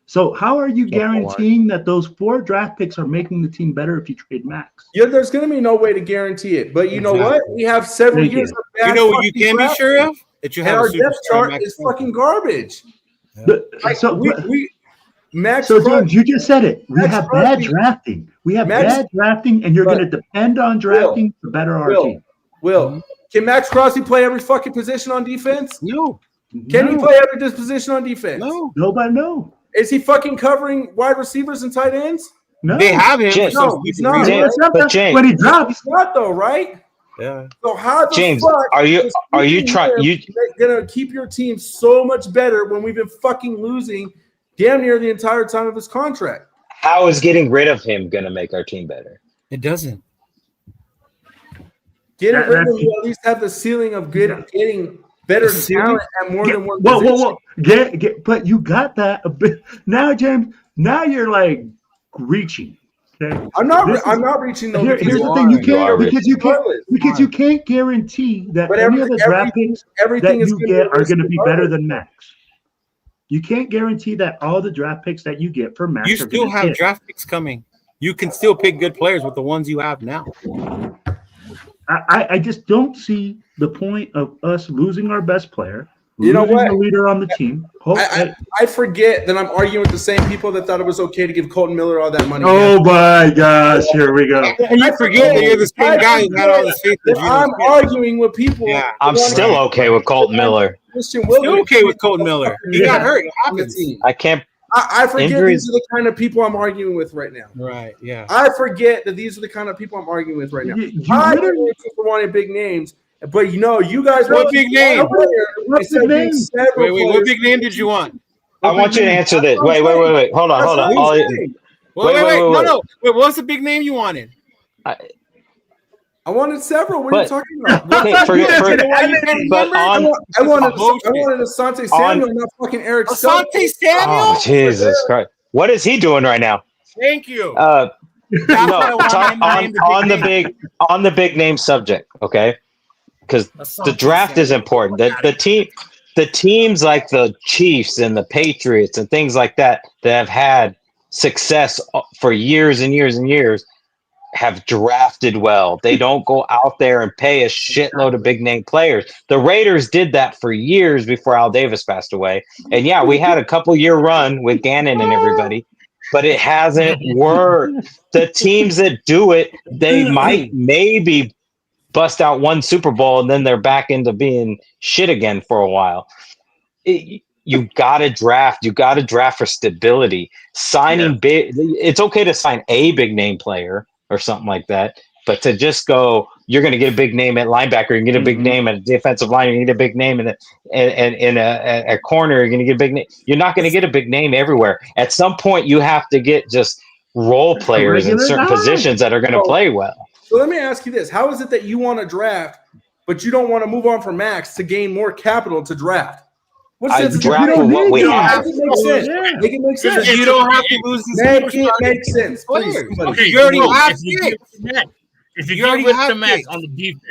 So how are you guaranteeing that those 4 draft picks are making the team better if you trade Max? Yeah, there's going to be no way to guarantee it. But you know what? We have several years of bad. You know what you can be sure of? That you have our depth chart is fucking garbage. James, you just said it. We have bad drafting. And you're going to depend on drafting to better our team. Can Max Crosby play every fucking position on defense? No. Can he play every position on defense? No. Nobody knows. Is he fucking covering wide receivers and tight ends? No. They have him. No, he's not. When he drops, he's not though, right? Yeah. So how the James, fuck are you gonna keep your team so much better when we've been fucking losing damn near the entire time of his contract? How is getting rid of him gonna make our team better? It doesn't. Getting rid of him, you at least have the ceiling of getting better talent at more than one position. But you got that a bit now, James. Now you're like reaching. Okay? I'm not reaching though. Here's the thing: you can't guarantee that any of the draft picks that you get are going to be better than Max. You can't guarantee that all the draft picks that you get for Max. You still have draft picks coming. You can still pick good players with the ones you have now. I just don't see the point of us losing our best player. You know what? The leader on the team. I forget that I'm arguing with the same people that thought it was okay to give Colton Miller all that money. Oh my gosh, here we go. And you forget that you're the same guy who had all this faith. I'm arguing with people. Yeah. I'm still okay with Colton Miller. Still okay with Colton Miller. He got hurt. It happens. I can't. I forget these are the kind of people I'm arguing with right now. Right, yeah. I forget that these are the kind of people I'm arguing with right now. I literally wanted big names, but you guys. What big name? What's the name? Wait, what big name did you want? I want you to answer this. Wait. Hold on. Wait. No. Wait, what's the big name you wanted? I wanted several. What are you talking about? Okay, I wanted Asante Samuel, not fucking Eric Stokes. Asante Samuel? Oh, Jesus Christ. What is he doing right now? Thank you. On the big name subject, okay? Because the draft is important. The teams like the Chiefs and the Patriots and things like that have had success for years and years and years have drafted well. They don't go out there and pay a shitload of big name players. The Raiders did that for years before Al Davis passed away. And yeah, we had a couple year run with Gannon and everybody, but it hasn't worked. The teams that do it, they might maybe bust out one Super Bowl and then they're back into being shit again for a while. You gotta draft. You gotta draft for stability. Signing big. It's okay to sign a big name player or something like that, but to just go, you're going to get a big name at linebacker, you get a big name at a defensive line, you get a big name in a corner, you're going to get a big name. You're not going to get a big name everywhere. At some point, you have to get just role players in certain positions that are going to play well. So let me ask you this: how is it that you want to draft, but you don't want to move on from Max to gain more capital to draft? I draft for what we have. Make it make sense. You don't have to lose these Make it make sense. Please, okay, you already have if you get rid of Max on the defense,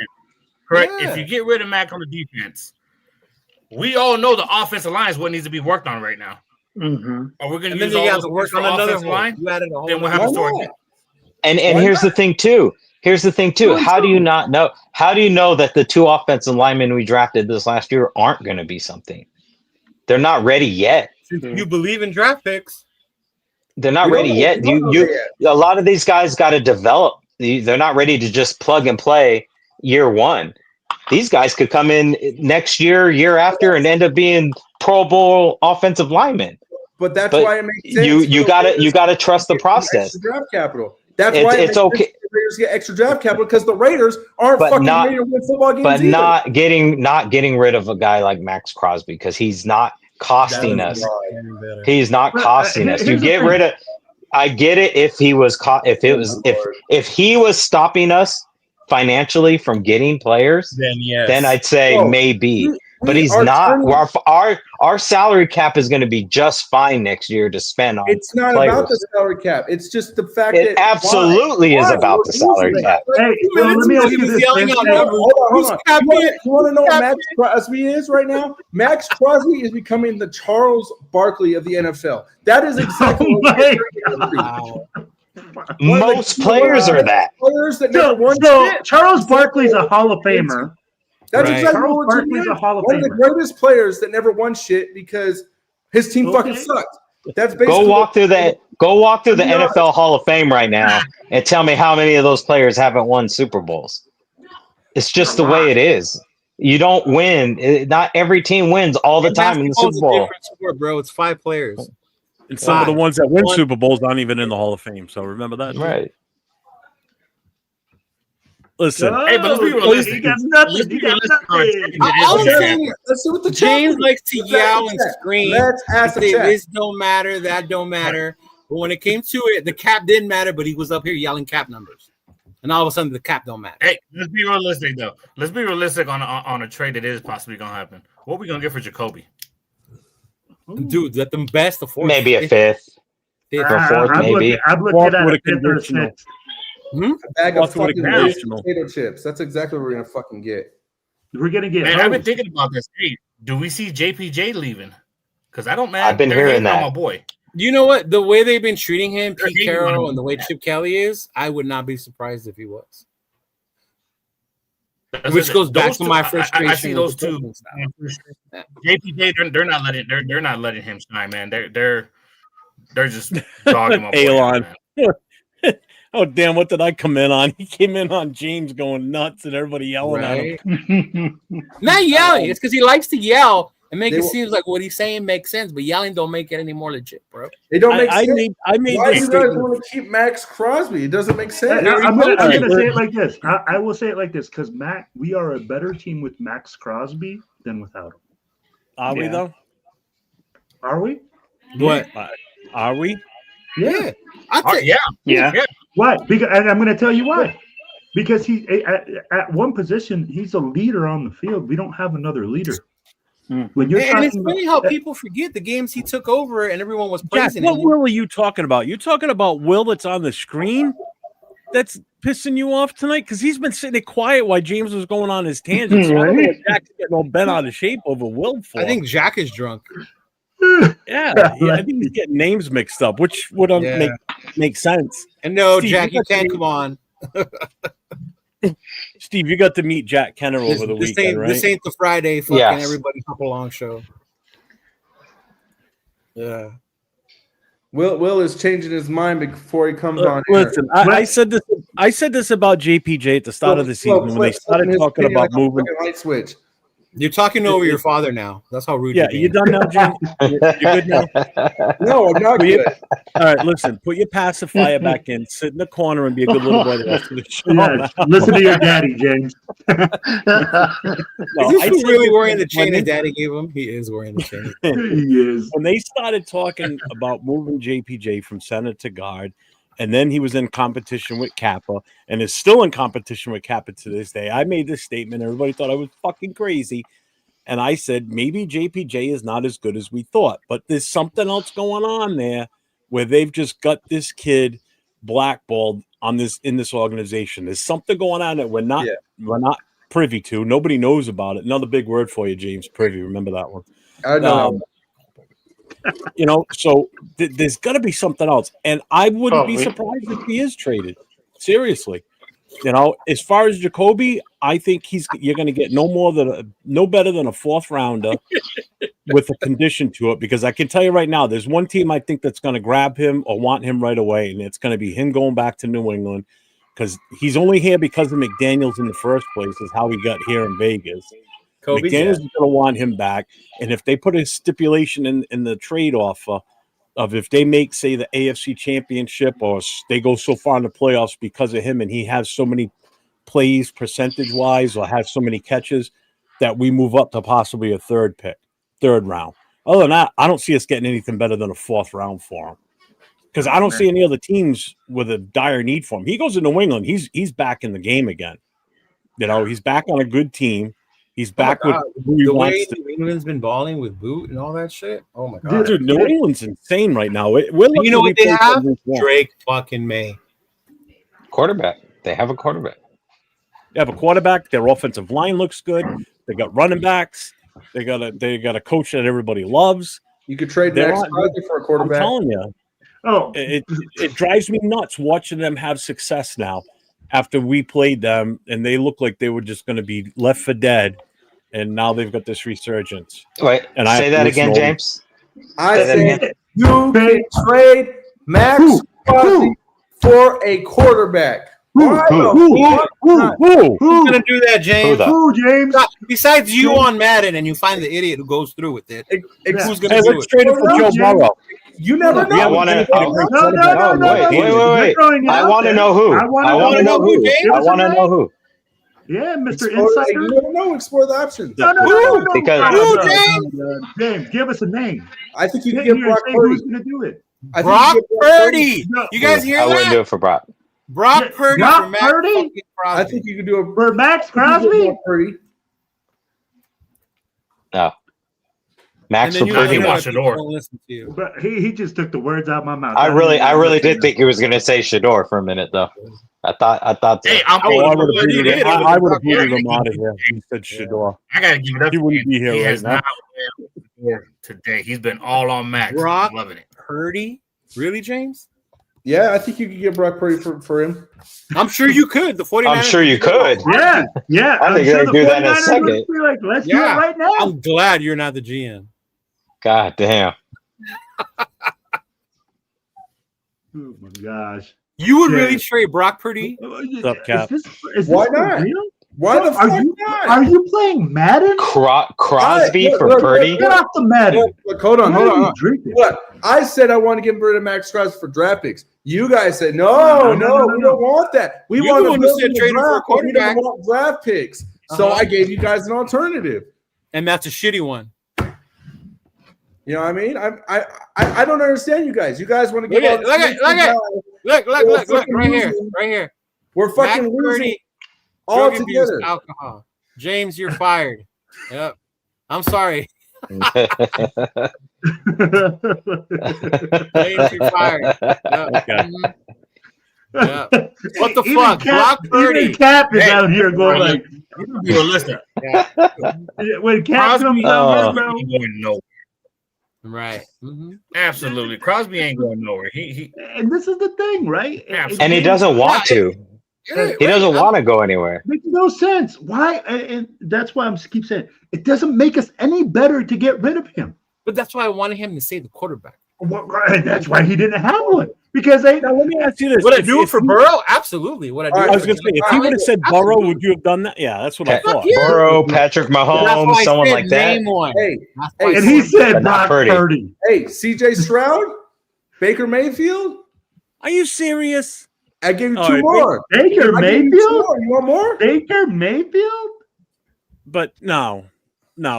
correct? Yeah. If you get rid of Max on the defense, we all know the offensive line is what needs to be worked on right now. Are we going to use all those work on another line? Then we'll have a story. And here's the thing too. How do you not know? How do you know that the two offensive linemen we drafted this last year aren't going to be something? They're not ready yet. You believe in draft picks. They're not ready yet. A lot of these guys got to develop. They're not ready to just plug and play year one. These guys could come in next year, year after, and end up being Pro Bowl offensive linemen. But why it makes sense. You gotta trust the process. Draft capital. That's why it's okay. The Raiders get extra draft capital because the Raiders aren't ready to win football games. But not getting rid of a guy like Max Crosby because he's not costing us. He's not costing us. You get rid of. I get it if he was if he was stopping us financially from getting players. Then I'd say maybe. But he's not. Our salary cap is going to be just fine next year to spend on. It's not players. about the salary cap. It's just the fact it that absolutely is about the salary cap. Hey, let me ask you this. Hold on. You want to know what Max Crosby is right now? Max Crosby is becoming the Charles Barkley of the NFL. That is exactly most players are that. Players that never won shit. Charles Barkley's a Hall of Famer. That's exactly what we're doing. One of the greatest players that never won shit because his team fucking sucked. That's basically go walk through the NFL Hall of Fame right now and tell me how many of those players haven't won Super Bowls. It's just the way it is. You don't win. Not every team wins all the time in the Super Bowl. Different sport, bro. It's 5 players. And some of the ones that win Super Bowls aren't even in the Hall of Fame. So remember that. Right. Listen, hey, but let's be realistic. You got nothing. Let's see what the James likes to yell and scream. Let's ask the chat. This don't matter, that don't matter. But when it came to it, the cap didn't matter, but he was up here yelling cap numbers. And all of a sudden, the cap don't matter. Hey, let's be realistic, though. Let's be realistic on a trade that is possibly going to happen. What are we going to get for Jacoby? Dude, that's the best of 4th. Maybe a 5th. Or 4th, maybe. I'm looking at a 5th or 6th. A bag of fucking potato chips. That's exactly what we're gonna fucking get. We're gonna get. Man, I've been thinking about this. Hey, do we see JPJ leaving? Because I don't. Man, I've been hearing that. My boy. You know what? The way they've been treating him, Pete Carroll, and the way Chip Kelly is, I would not be surprised if he was. Which goes back to my frustration. I see those two. JPJ, they're not letting him shine, man. They're just dogging my boy. Elon. Oh, damn, what did I come in on? He came in on James going nuts and everybody yelling at him. Not yelling. It's because he likes to yell and make it seem like what he's saying makes sense, but yelling don't make it any more legit, bro. It don't make sense. I made Why this do you guys want to keep Max Crosby? It doesn't make sense. I'm going to say it like this. I will say it like this because, Matt, we are a better team with Max Crosby than without him. Are we, though? Are we? What? Are we? Yeah. Yeah. Why? Because, and I'm going to tell you why. Because he at one position, he's a leader on the field. We don't have another leader. When you're And it's talking funny how people forget the games he took over and everyone was Jack, praising what him. Will are you talking about? You talking about Will that's on the screen? That's pissing you off tonight? Because he's been sitting there quiet while James was going on his tangent. So I don't know what Jack's getting all bent out of shape over Will for. I think Jack is drunk. Yeah, I think he's getting names mixed up, which would make sense. And no, Steve, Jack, you can't come on. Steve, you got to meet Jack Kenner over the weekend, right? This ain't the Friday fucking everybody hop along show. Yeah. Will is changing his mind before he comes on. Listen, I said this about JPJ at the start of the season when they started talking about moving. Light switch. You're talking over your father now. That's how rude. Yeah, you done now, James? You good now? No, I'm not good. All right, listen. Put your pacifier back in. Sit in the corner and be a good little boy the rest of the show. Yeah, listen to your daddy, James. Is he really wearing the chain that Daddy gave him? He is wearing the chain. He is. When they started talking about moving JPJ from center to guard, and then he was in competition with Kappa, and is still in competition with Kappa to this day. I made this statement. Everybody thought I was fucking crazy. And I said, maybe JPJ is not as good as we thought. But there's something else going on there where they've just got this kid blackballed in this organization. There's something going on that we're not privy to. Nobody knows about it. Another big word for you, James. Privy. Remember that one. I know. So there's got to be something else, and I wouldn't be surprised if he is traded. Seriously, as far as Jacoby, I think you're going to get no better than a fourth rounder with a condition to it. Because I can tell you right now, there's one team I think that's going to grab him or want him right away, and it's going to be him going back to New England because he's only here because of McDaniels in the first place. Is how he got here in Vegas. McDaniels is going to want him back, and if they put a stipulation in the trade offer of if they make, say, the AFC Championship or they go so far in the playoffs because of him and he has so many plays percentage-wise or has so many catches that we move up to possibly a third round. Other than that, I don't see us getting anything better than a fourth round for him because I don't see any other teams with a dire need for him. He goes to New England. He's back in the game again. He's back on a good team. He's back with the way New England's been balling with Boot and all that shit. Oh my god, dude! New England's insane right now. You know what they have? Drake fucking May. Quarterback. They have a quarterback. They have a quarterback. Their offensive line looks good. They got running backs. They got a coach that everybody loves. You could trade Max Crosby for a quarterback. I'm telling you. Oh, it drives me nuts watching them have success now. After we played them, and they look like they were just going to be left for dead. And now they've got this resurgence. Wait, and say that again, James. I said you can trade Max Crosby for a quarterback. Who's gonna do that, James? Who, James? Besides you on Madden, and you find the idiot who goes through with it. Who's gonna do let's trade it for Joe Burrow. You never know. I want to. Wait. I want to know who. I want to know who. I want to know who. Yeah, Mr. Insider. You never know. Explore the options. No. Because James, give us a name. I think you can get Brock Purdy. Who's going to do it? Brock Purdy. You guys hear that? I wouldn't do it for Brock. Brock Purdy for Max Crosby. I think you can do it for Max Crosby. No. Max for Purdy wants Shador. But he just took the words out of my mouth. I really did think he was going to say Shador for a minute, though. I thought. Hey, I would have booted him out of here. He said Shador. I gotta give it up. He wouldn't be here he right has now. Not been today. He's been all on Max. Brock Loving it. Purdy, really, James? Yeah, I think you could get Brock Purdy for him. I'm sure you could. The 49ers. I'm sure you could. Yeah. I think sure they do that in a second. Like, let's do it right now. I'm glad you're not the GM. God damn. Oh my gosh. You would really trade Brock Purdy? What's up, Cap? Why not? Why the fuck not? Are you playing Madden? Crosby for Purdy? Get off the Madden. Look, hold on. What? I said I want to get rid of Max Crosby for draft picks. You guys said no, we don't want that. We want to build a draft. We don't want draft picks. So I gave you guys an alternative. And that's a shitty one. You know what I mean? I don't understand you guys. You guys want to Look give at look right here. We're fucking Mac losing 30, all drug abuse, together. alcohol. James, you're fired. Yep. I'm sorry. James, you're fired. Yep. Yeah. What the fuck? Block 30. Even Cap is out here going like, listen. Yeah. when Cap comes out, bro. Ain't going nowhere. Right. Mm-hmm. Absolutely. Crosby ain't going nowhere. He And this is the thing, right? And he doesn't want to. He doesn't want to go anywhere. Makes no sense. Why? And that's why I'm keep saying it doesn't make us any better to get rid of him. But that's why I wanted him to say the quarterback. And that's why he didn't have one. Because now, let me ask you this: would I do it for Burrow? Absolutely. Would I do I it was for going to say, if he would have said Burrow, would you have done that? Yeah, that's what I thought. Burrow, Patrick Mahomes, someone like that. Name one. Hey, and he said Brock Purdy. Purdy. Hey, CJ Stroud, Baker Mayfield. Are you serious? I gave you All two right, more. Baker I gave you two Mayfield? more. You want more? Baker Mayfield? But no,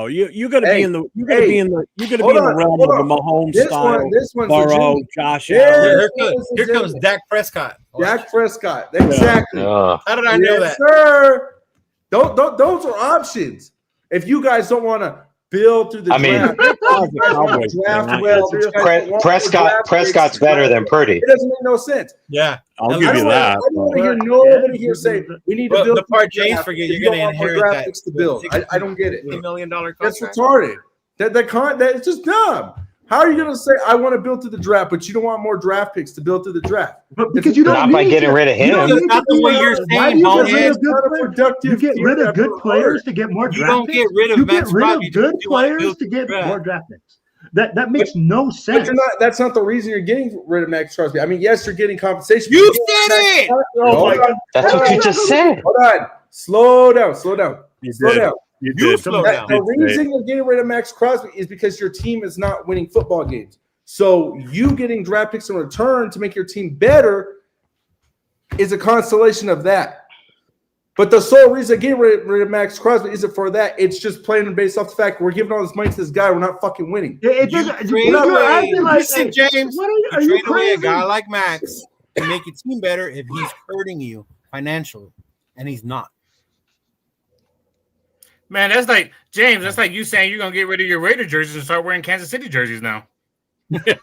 you got to Hey, be in the you got to be in the you got to be in the realm of the Mahomes style. This one's Burrow, legit. Josh Yeah. Allen. Here comes Dak Prescott. Dak Prescott. Exactly. Oh. How did I know that? Sir. Those are options. If you guys don't want to build through the Prescott's better than Purdy. It doesn't make no sense. Yeah, I'll give you that. I don't want to hear nobody here say we need to build the part through the James draft forget if you're you going to don't want more inherit draft that. picks to build. I don't get it. $60 million That's contract. retarded. That's just dumb. How are you going to say I want to build through the draft, but you don't want more draft picks to build through the draft? But because you don't Not by getting rid of him. That's not the way you're Why saying, do you Bonehead. get rid of good players? You get rid of good players to get more You draft don't picks? get rid of You Max get rid Crosby of good because you want to players build to get draft. more draft picks. That makes no But sense. that's not the reason you're getting rid of Max Crosby. I mean, yes, you're getting compensation. You You're said getting it! Max Oh my God. That's what you just said. Hold on. Slow down. You Slow did. down. You You did. slow down. The reason you're getting rid of Max Crosby is because your team is not winning football games. So you getting draft picks in return to make your team better is a constellation of that. But the sole reason getting rid of Max Crosby isn't for that. It's just plain based off the fact we're giving all this money to this guy. We're not fucking winning. It You doesn't. trade You're away- acting like, Listen, James, what you are you trade away a crazy? guy like Max to make your team better if he's hurting you financially, and he's not. Man, that's like James. That's like you saying you're gonna get rid of your Raider jerseys and start wearing Kansas City jerseys now. That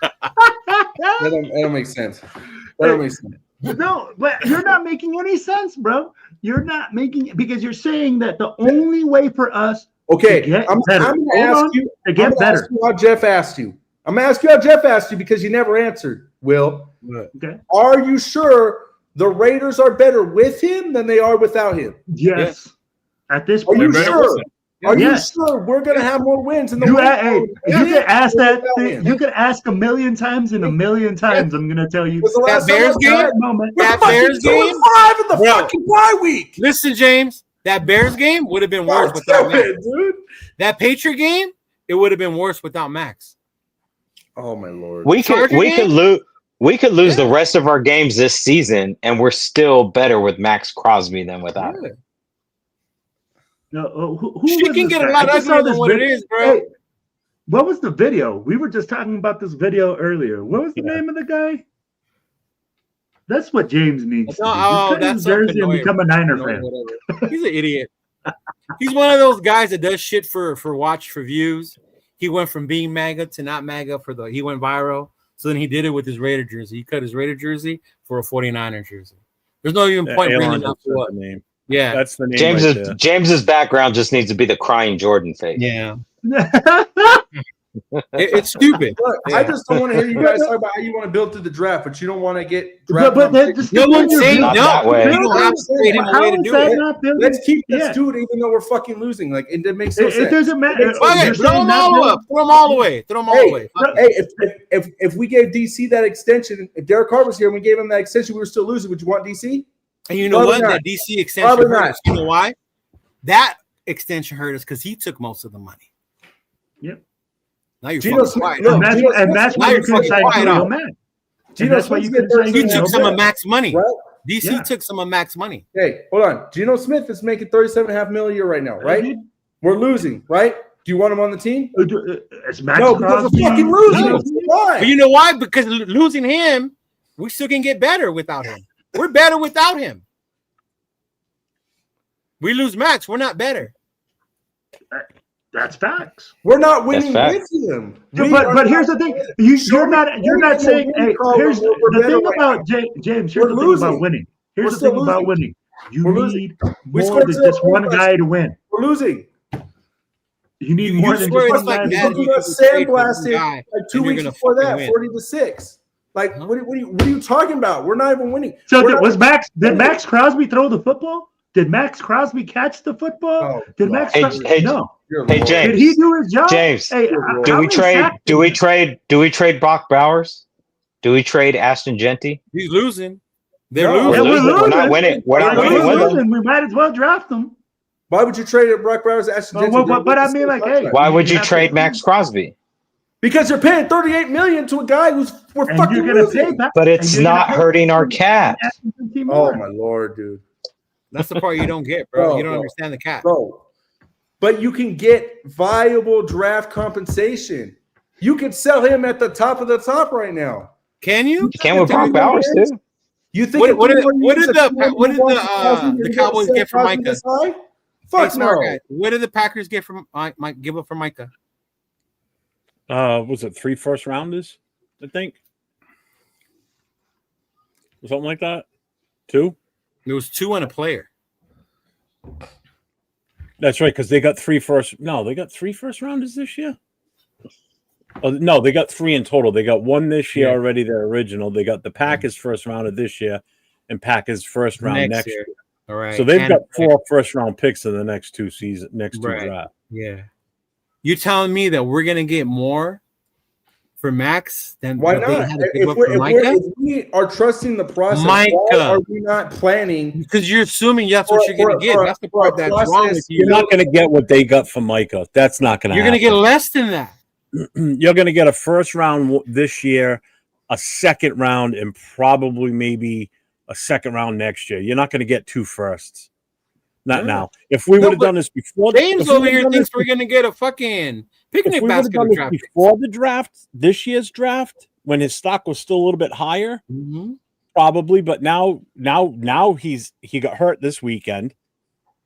don't make sense. That don't make sense. No, but you're not making any sense, bro. You're not making it because you're saying that the only way for us Okay, to get I'm better. going to Hold ask on, you. to get I'm gonna better. ask you how Jeff asked you. I'm going to ask you how Jeff asked you because you never answered. Will, Okay. are you sure the Raiders are better with him than they are without him? Yes. At this Are point, you better sure? with him. Are Yes. you sure we're going to have more wins in the you, win hey, column you with can him ask than that. without him? You can ask a million times, and a million times I'm gonna tell you. Was the last That Bears time game? I- That moment. That We're Bears fucking game? 2-5 in the Bro. fucking bye week. Listen, James, that Bears game would have been worse God without damn Max. it, dude. That Patriot game, it would have been worse without Max. Oh my lord. We could lose. We could lose Yeah. the rest of our games this season, and we're still better with Max Crosby than without him. No, who She was can this get a guy? lot I just saw uglier than this what it video. is, bro. Hey, what was the video? We were just talking about this video earlier. What was the name of the guy? That's what James needs to do. Oh, Just cut that's his jersey and Pinoy. become a Niner Pinoy, fan. whatever. He's an idiot. He's one of those guys that does shit for watch for views. He went from being MAGA to not MAGA he went viral. So then he did it with his Raider jersey. He cut his Raider jersey for a 49er jersey. There's no even point bringing up what. name. Yeah. That's the name. James's background just needs to be the crying Jordan face. Yeah. It's stupid. Look, Yeah. I just don't want to hear you guys talk about how you want to build through the draft, but you don't want to get But drafted. that just No one's saying Not no. that way. You don't have to trade him How away to is do that it. not building? Let's keep this Yeah. dude, even though we're fucking losing. Like it makes no It sense. doesn't matter. Okay, You're throw saying them not all building- up. Throw them all away. Throw them all Hey, away. if we gave DC that extension, if Derek Carr was here and we gave him that extension, we were still losing. Would you want DC? And you know Probably what? not. That DC extension Probably hurt not. us. You know why? That extension hurt us because he took most of the money. Yep. Now you're Geno fucking Smith- quiet. look, And that's, Geno and that's Smith- why now you you're couldn't fucking sign quiet Khalil now. Mack. Geno And that's why Smith's you getting couldn't sign He Khalil took some Mack. of Mac's money. Right? DC Yeah. took some of Mac's money. Hey, hold on. Geno Smith is making $37.5 million a year right now, right? We're losing, right? Do you want him on the team? It's Max No, because Crosby. we're fucking losing. No. Why? But you know why? Because losing him, we still can get better without him. We're better without him. We lose Max, we're not better. That's facts. We're not winning with facts. him. But here's the thing. You're not saying. Hey, here's the thing about James. Here's the thing about winning. Here's the thing about winning. You need more than just one guy to win. We're losing. You need more than just one guy. You got sandblasted like 2 weeks before that, 40-6. Like, what are you talking about? We're not even winning. So did Max Crosby throw the football? Did Max Crosby catch the football? Oh, did Max? No. Hey James. Did he do his job? James. Hey, Do we trade Brock Bowers? Do we trade Ashton Genty? He's losing. They're No, losing. we're losing. We're not winning. We're not winning with them. We might as well draft them. Why would you trade Brock Bowers? But I mean, like, hey, Why would you trade Max Crosby? Because you're paying $38 million to a guy we're and fucking you're gonna losing. pay back, But it's not hurting our cap. Oh my lord, dude. That's the part you don't get, bro. You don't understand the cap. Bro. But you can get viable draft compensation. You could sell him at the top of the top right now. Can you? You can with Brock Bowers too. You think what did the Cowboys get from Micah? Fuck no. Guy. What did the Packers get from Mike? Give up for Micah? Was it 3 first rounders? I think something like that. 2. There was 2 and a player. That's right, because they got 3 first. No, they got 3 first rounders this year. Oh, no, they got 3 in total. They got 1 this year already. Their original. They got the Packers first rounder this year, and Packers first round next year. All right. So they've got 4 first round picks in the next 2 seasons. Next 2 drafts. Yeah. You telling me that we're gonna get more for Max than why not? If we are trusting the process, why are we not planning? Because you're assuming that's what you're going to get. That's the part that's wrong with you. You're not going to get what they got from Micah. That's not going to happen. You're going to get less than that. You're going to get a first round this year, a second round, and probably maybe a second round next year. You're not going to get 2 firsts. Not now. If we would have done this before, James over here thinks we're going to get a fucking picnic basket draft before the draft, this year's draft, when his stock was still a little bit higher, probably. But now he got hurt this weekend,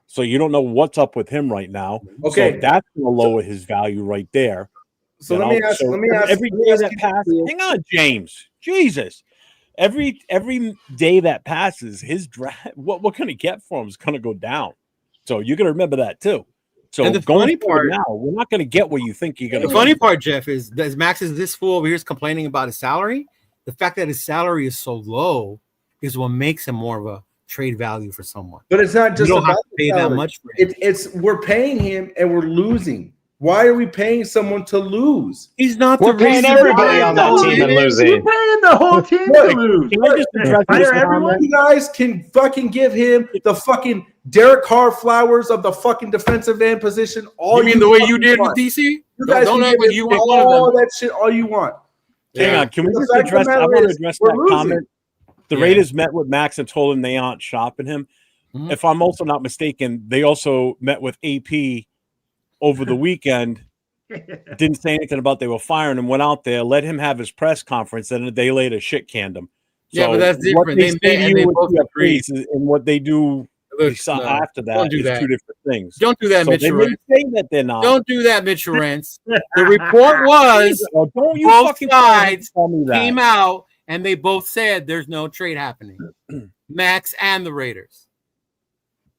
so you don't know what's up with him right now. Okay, so that's going to lower his value right there. So let me ask. Every day that passes, hang on, James. Jesus. Every day that passes, his draft, what we're going to get for him is going to go down. So you're going to remember that too. So and the funny part now, we're not going to get what you think you're going to. The funny part, Jeff, is that Max is this fool over here is complaining about his salary. The fact that his salary is so low is what makes him more of a trade value for someone. But it's not just you don't about have to pay that much for him. It's we're paying him and we're losing. Why are we paying someone to lose? He's not We're paying everybody on that team and losing. We're paying the whole team to lose. Can I just address Fire everyone? You guys can fucking give him the fucking Derek Carr flowers of the fucking defensive end position. You mean the way you did with DC? You guys don't act like you want all that shit all you want. Hang on, can we just address? I want to address that comment. The Raiders met with Max and told him they aren't shopping him. If I'm also not mistaken, they also met with AP over the weekend. Didn't say anything about they were firing him. Went out there, let him have his press conference, and a day later, shit canned him. Yeah, but that's different. What they say to you with your praise and what they do after that is 2 different things. Don't do that, Mitch. They didn't say that they're not. Don't do that, Mitch Rentz. The report was both sides came out and they both said there's no trade happening. Max and the Raiders.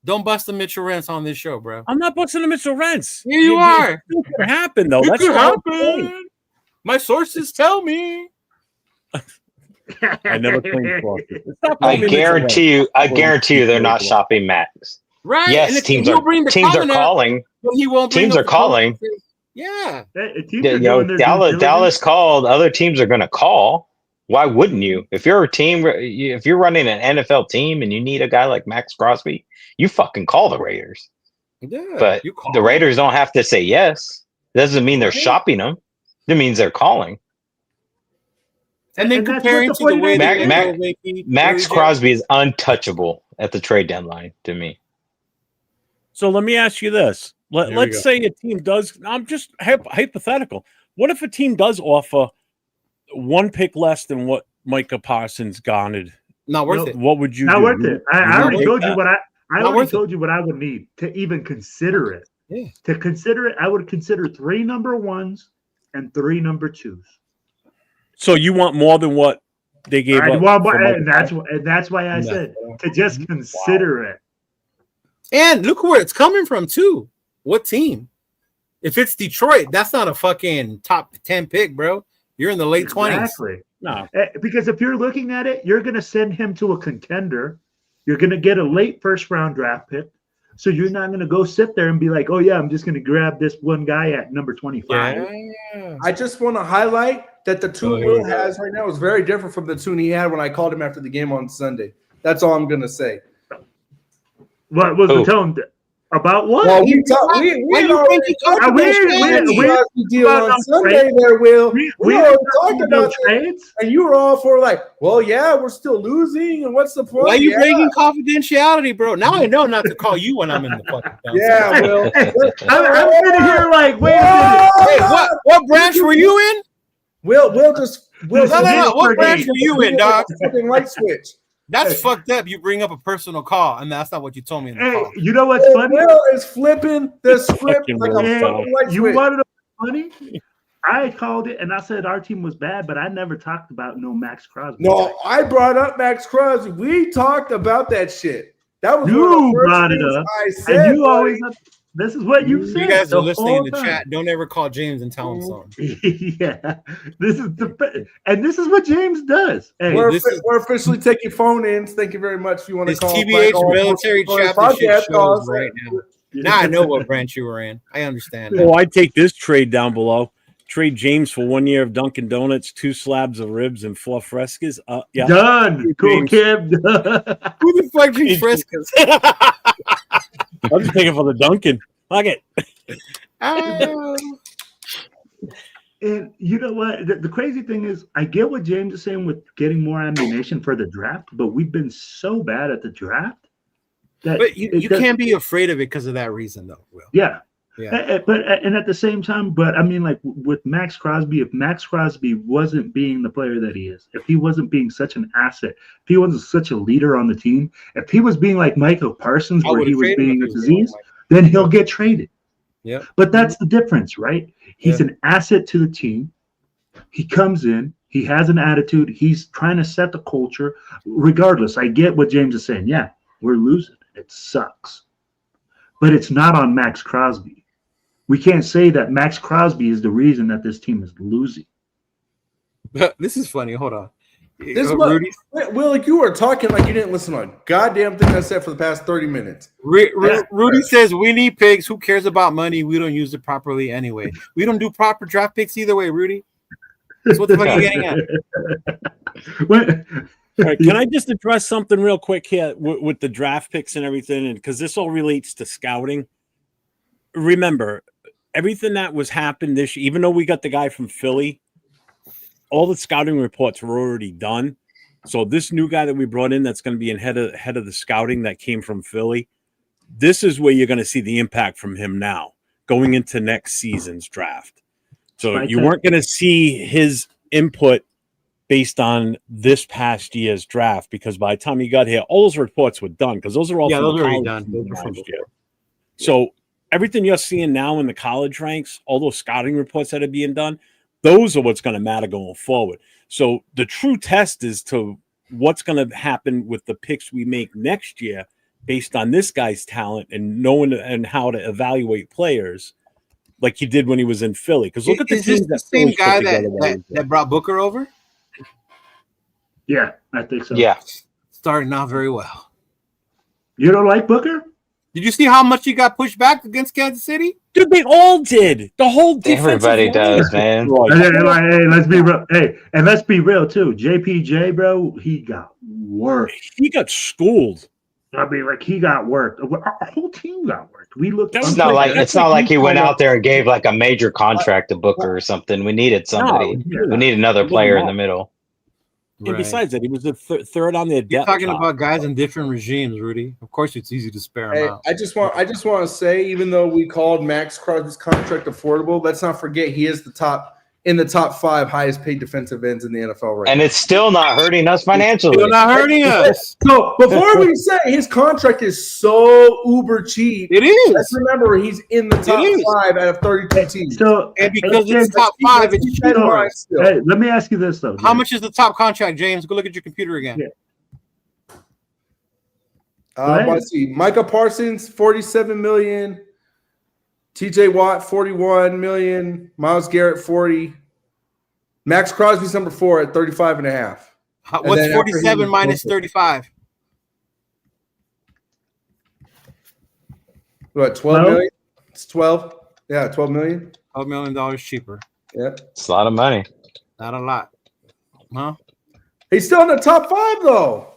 Don't bust the Mitchell Rentz on this show, bro. I'm not busting the Mitchell Rentz. Yeah, you are. It could happen, though. It could happen. My sources tell me. I never claimed sources. I guarantee you they're not shopping Max. Right. Yes, teams are calling. But he won't teams are calling. Yeah. Dallas called. Other teams are going to call. Why wouldn't you? If you're a team, if you're running an NFL team and you need a guy like Max Crosby, you fucking call the Raiders. Yeah, but the Raiders don't have to say yes. It doesn't mean they're shopping them. It means they're calling. And then comparing to the way Max Crosby is untouchable at the trade deadline to me. So let me ask you this. Here we Let's go. say a team does. I'm just hypothetical. What if a team does offer one pick less than what Micah Parsons garnered? Not worth it. What would you Not do? worth it. I already take told you that? what I Not already worth told you what I would need to even consider it. Yeah. To consider it, I would consider 3 number 1s and 3 number 2s. So you want more than what they gave up? And that's why I said to just consider it. And look where it's coming from too. What team? If it's Detroit, that's not a fucking top 10 pick, bro. You're in the late 20s. Exactly. No. Because if you're looking at it, you're going to send him to a contender. You're going to get a late first-round draft pick. So you're not going to go sit there and be like, oh, yeah, I'm just going to grab this one guy at number 25. Yeah. I just want to highlight that the tune Will has right now is very different from the tune he had when I called him after the game on Sunday. That's all I'm going to say. What was the tone? About what? Well, we already talked about the deal on Sunday there, Will. We already talked about trades, and you were all for like, well, yeah, we're still losing, and what's the point? Why are you breaking confidentiality, bro? Now I know not to call you when I'm in the fucking house. Yeah, Will. I'm sitting here like, wait a minute. Hey, what branch were you in? Will. No. What branch were you in, dog? Fucking light switch. That's fucked up. You bring up a personal call, and that's not what you told me in the call. You know what's funny? Will is flipping the script like a fucking light switch. You wanted to be funny? I called it, and I said our team was bad, but I never talked about no Max Crosby. No, I brought up Max Crosby. We talked about that shit. That was you brought it up. I said, and you always. This is what you said. You guys are listening in the chat. Don't ever call James and tell him something. Yeah, this is what James does. Hey, we're officially taking phone ins. Thank you very much. If you want to call TBH military championship shows right now. Now I know what branch you were in. I understand. Oh, I take this trade down below. Trade James for 1 year of Dunkin' Donuts, 2 slabs of ribs, and 4 frescas. Yeah, done. Cool, Kim. Who the fuck drinks frescas? I'm just thinking for the Dunkin'. Fuck it. And you know what? The crazy thing is, I get what James is saying with getting more ammunition for the draft, but we've been so bad at the draft that. But you can't be afraid of it because of that reason, though. Will. Yeah. Yeah. But at the same time, but I mean, like with Max Crosby, if Max Crosby wasn't being the player that he is, if he wasn't being such an asset, if he wasn't such a leader on the team, if he was being like Michael Parsons, where he was being a disease, then he'll get traded. Yeah. But that's the difference, right? He's an asset to the team. He comes in, he has an attitude, he's trying to set the culture. Regardless, I get what James is saying. Yeah, we're losing. It sucks. But it's not on Max Crosby. We can't say that Max Crosby is the reason that this team is losing. This is funny. Hold on. This is what, Will, like you were talking like you didn't listen to a goddamn thing I said for the past 30 minutes. Rudy says we need picks. Who cares about money? We don't use it properly anyway. We don't do proper draft picks either way, Rudy. That's what the fuck are you getting at? All right, can I just address something real quick here with the draft picks and everything? And because this all relates to scouting. Remember, everything that was happened this year, even though we got the guy from Philly, all the scouting reports were already done. So this new guy that we brought in that's going to be in head of the scouting that came from Philly, this is where you're going to see the impact from him now going into next season's draft. So you weren't going to see his input based on this past year's draft because by the time he got here, all those reports were done because those are all those are already done. So everything you're seeing now in the college ranks, all those scouting reports that are being done, those are what's going to matter going forward. So the true test is to what's going to happen with the picks we make next year based on this guy's talent and knowing and how to evaluate players like he did when he was in Philly. Because look at the team the same guy that brought Booker over? Yeah, I think so. Yeah. Starting out very well. You don't like Booker? Did you see how much he got pushed back against Kansas City? Dude, they all did. The whole defense. Everybody does, man. Hey, let's be real. Hey, and let's be real too. JPJ, bro, he got worked. He got schooled. I mean, like he got worked. Our whole team got worked. We looked. It's not like he went out there and gave like a major contract to Booker or something. We needed somebody. We need another player in the middle. And besides that, he was the third on their depth. You're talking chart. about guys in different regimes, Rudy. Of course, it's easy to spare Hey, him out. I just want to say, even though we called Max Crosby's contract affordable, let's not forget he is in the top 5 highest paid defensive ends in the NFL right now. And it's still not hurting us financially. Still not hurting us. So before we say his contract is so uber cheap, It is. let's remember he's in the top 5 out of 32 teams. So, And because hey, it's top 5, it's keep that in cheaper. mind still. hey, let me ask you this though. How much is the top contract, James? Go look at your computer again. Yeah. Let's see. Micah Parsons, $47 million. TJ Watt, $41 million. Myles Garrett, $40. Max Crosby's number 4 at 35.5. What's then 47 minus 35? What, 12 million? It's 12. Yeah, 12 million. $12 million cheaper. Yeah. It's a lot of money. Not a lot. Huh? He's still in the top 5 though.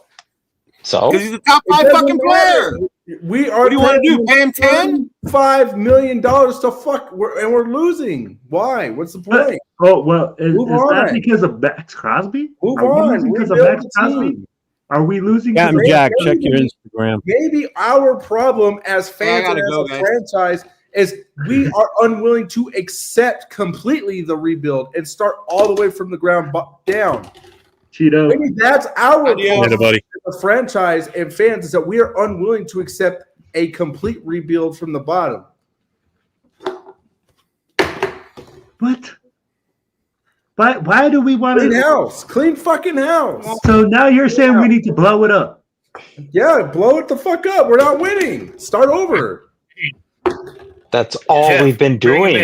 So Because he's a top 5 It doesn't fucking matter. player. We are What do you want to do? Pay him 10? $5 million to fuck, and we're losing. Why? What's the point? Oh well, is Move that on. because of Max Crosby? Move Are we on. losing because of Rebuild Max the team. Crosby? Are we losing? Yeah, because of- Jack, check your Instagram. Maybe our problem as fans and gotta as go, a guys. franchise is we are unwilling to accept completely the rebuild and start all the way from the ground down. Cheeto. Maybe that's our Adios. problem Later, buddy. as a franchise and fans is that we are unwilling to accept a complete rebuild from the bottom. What? Why do we want Clean to? house. Clean fucking house. So now you're saying we need to blow it up? Yeah, blow it the fuck up. We're not winning. Start over. that's all Jeff, we've been bring him doing.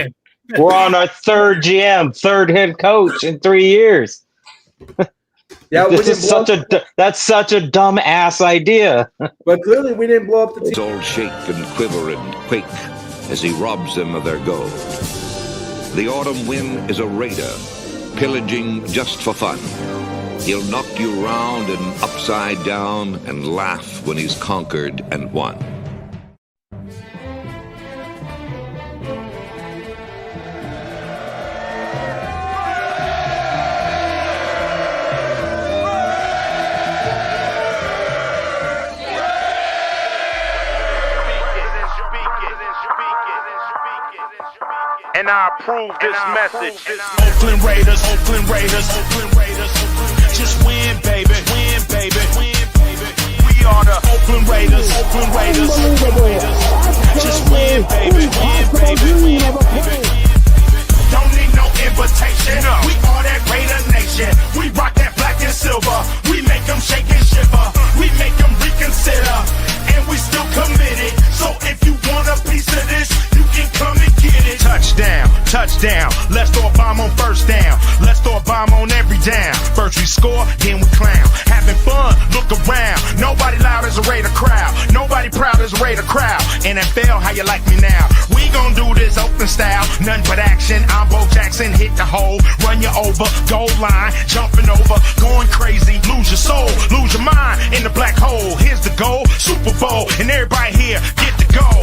in. We're on our third GM, third head coach in 3 years. Yeah, we This didn't is blow that's such a dumb ass idea. but clearly we didn't blow up the team. All shake and quiver and quake as he robs them of their gold. The autumn wind is a raider, pillaging just for fun. He'll knock you round and upside down and laugh when he's conquered and won. And I approve this message. Oakland Raiders, Oakland Raiders, Oakland Raiders. Just win, baby, win, baby, win, baby. We are the Oakland Raiders, Oakland Raiders, Oakland Raiders. Just win, baby, win, baby, win, baby. Don't need no invitation. We are that Raider Nation. We rock that black and silver. We make them shake and shiver. We make them reconsider. And we still committed. So if you want a piece of this, you can come and get it. Touchdown, touchdown. Let's throw a bomb on first down. Let's throw a bomb on every down. First we score, then we clown. Having fun, look around. Nobody loud as a Raider crowd. Nobody proud as a Raider crowd. NFL, how you like me now? We gon' do this open style. Nothing but action. I'm Bo Jackson, hit the hole. Run you over, goal line. Jumping over, going crazy. Lose your soul, lose your mind in the black hole. Here's the goal, Super Bowl. And everybody here, get the goal.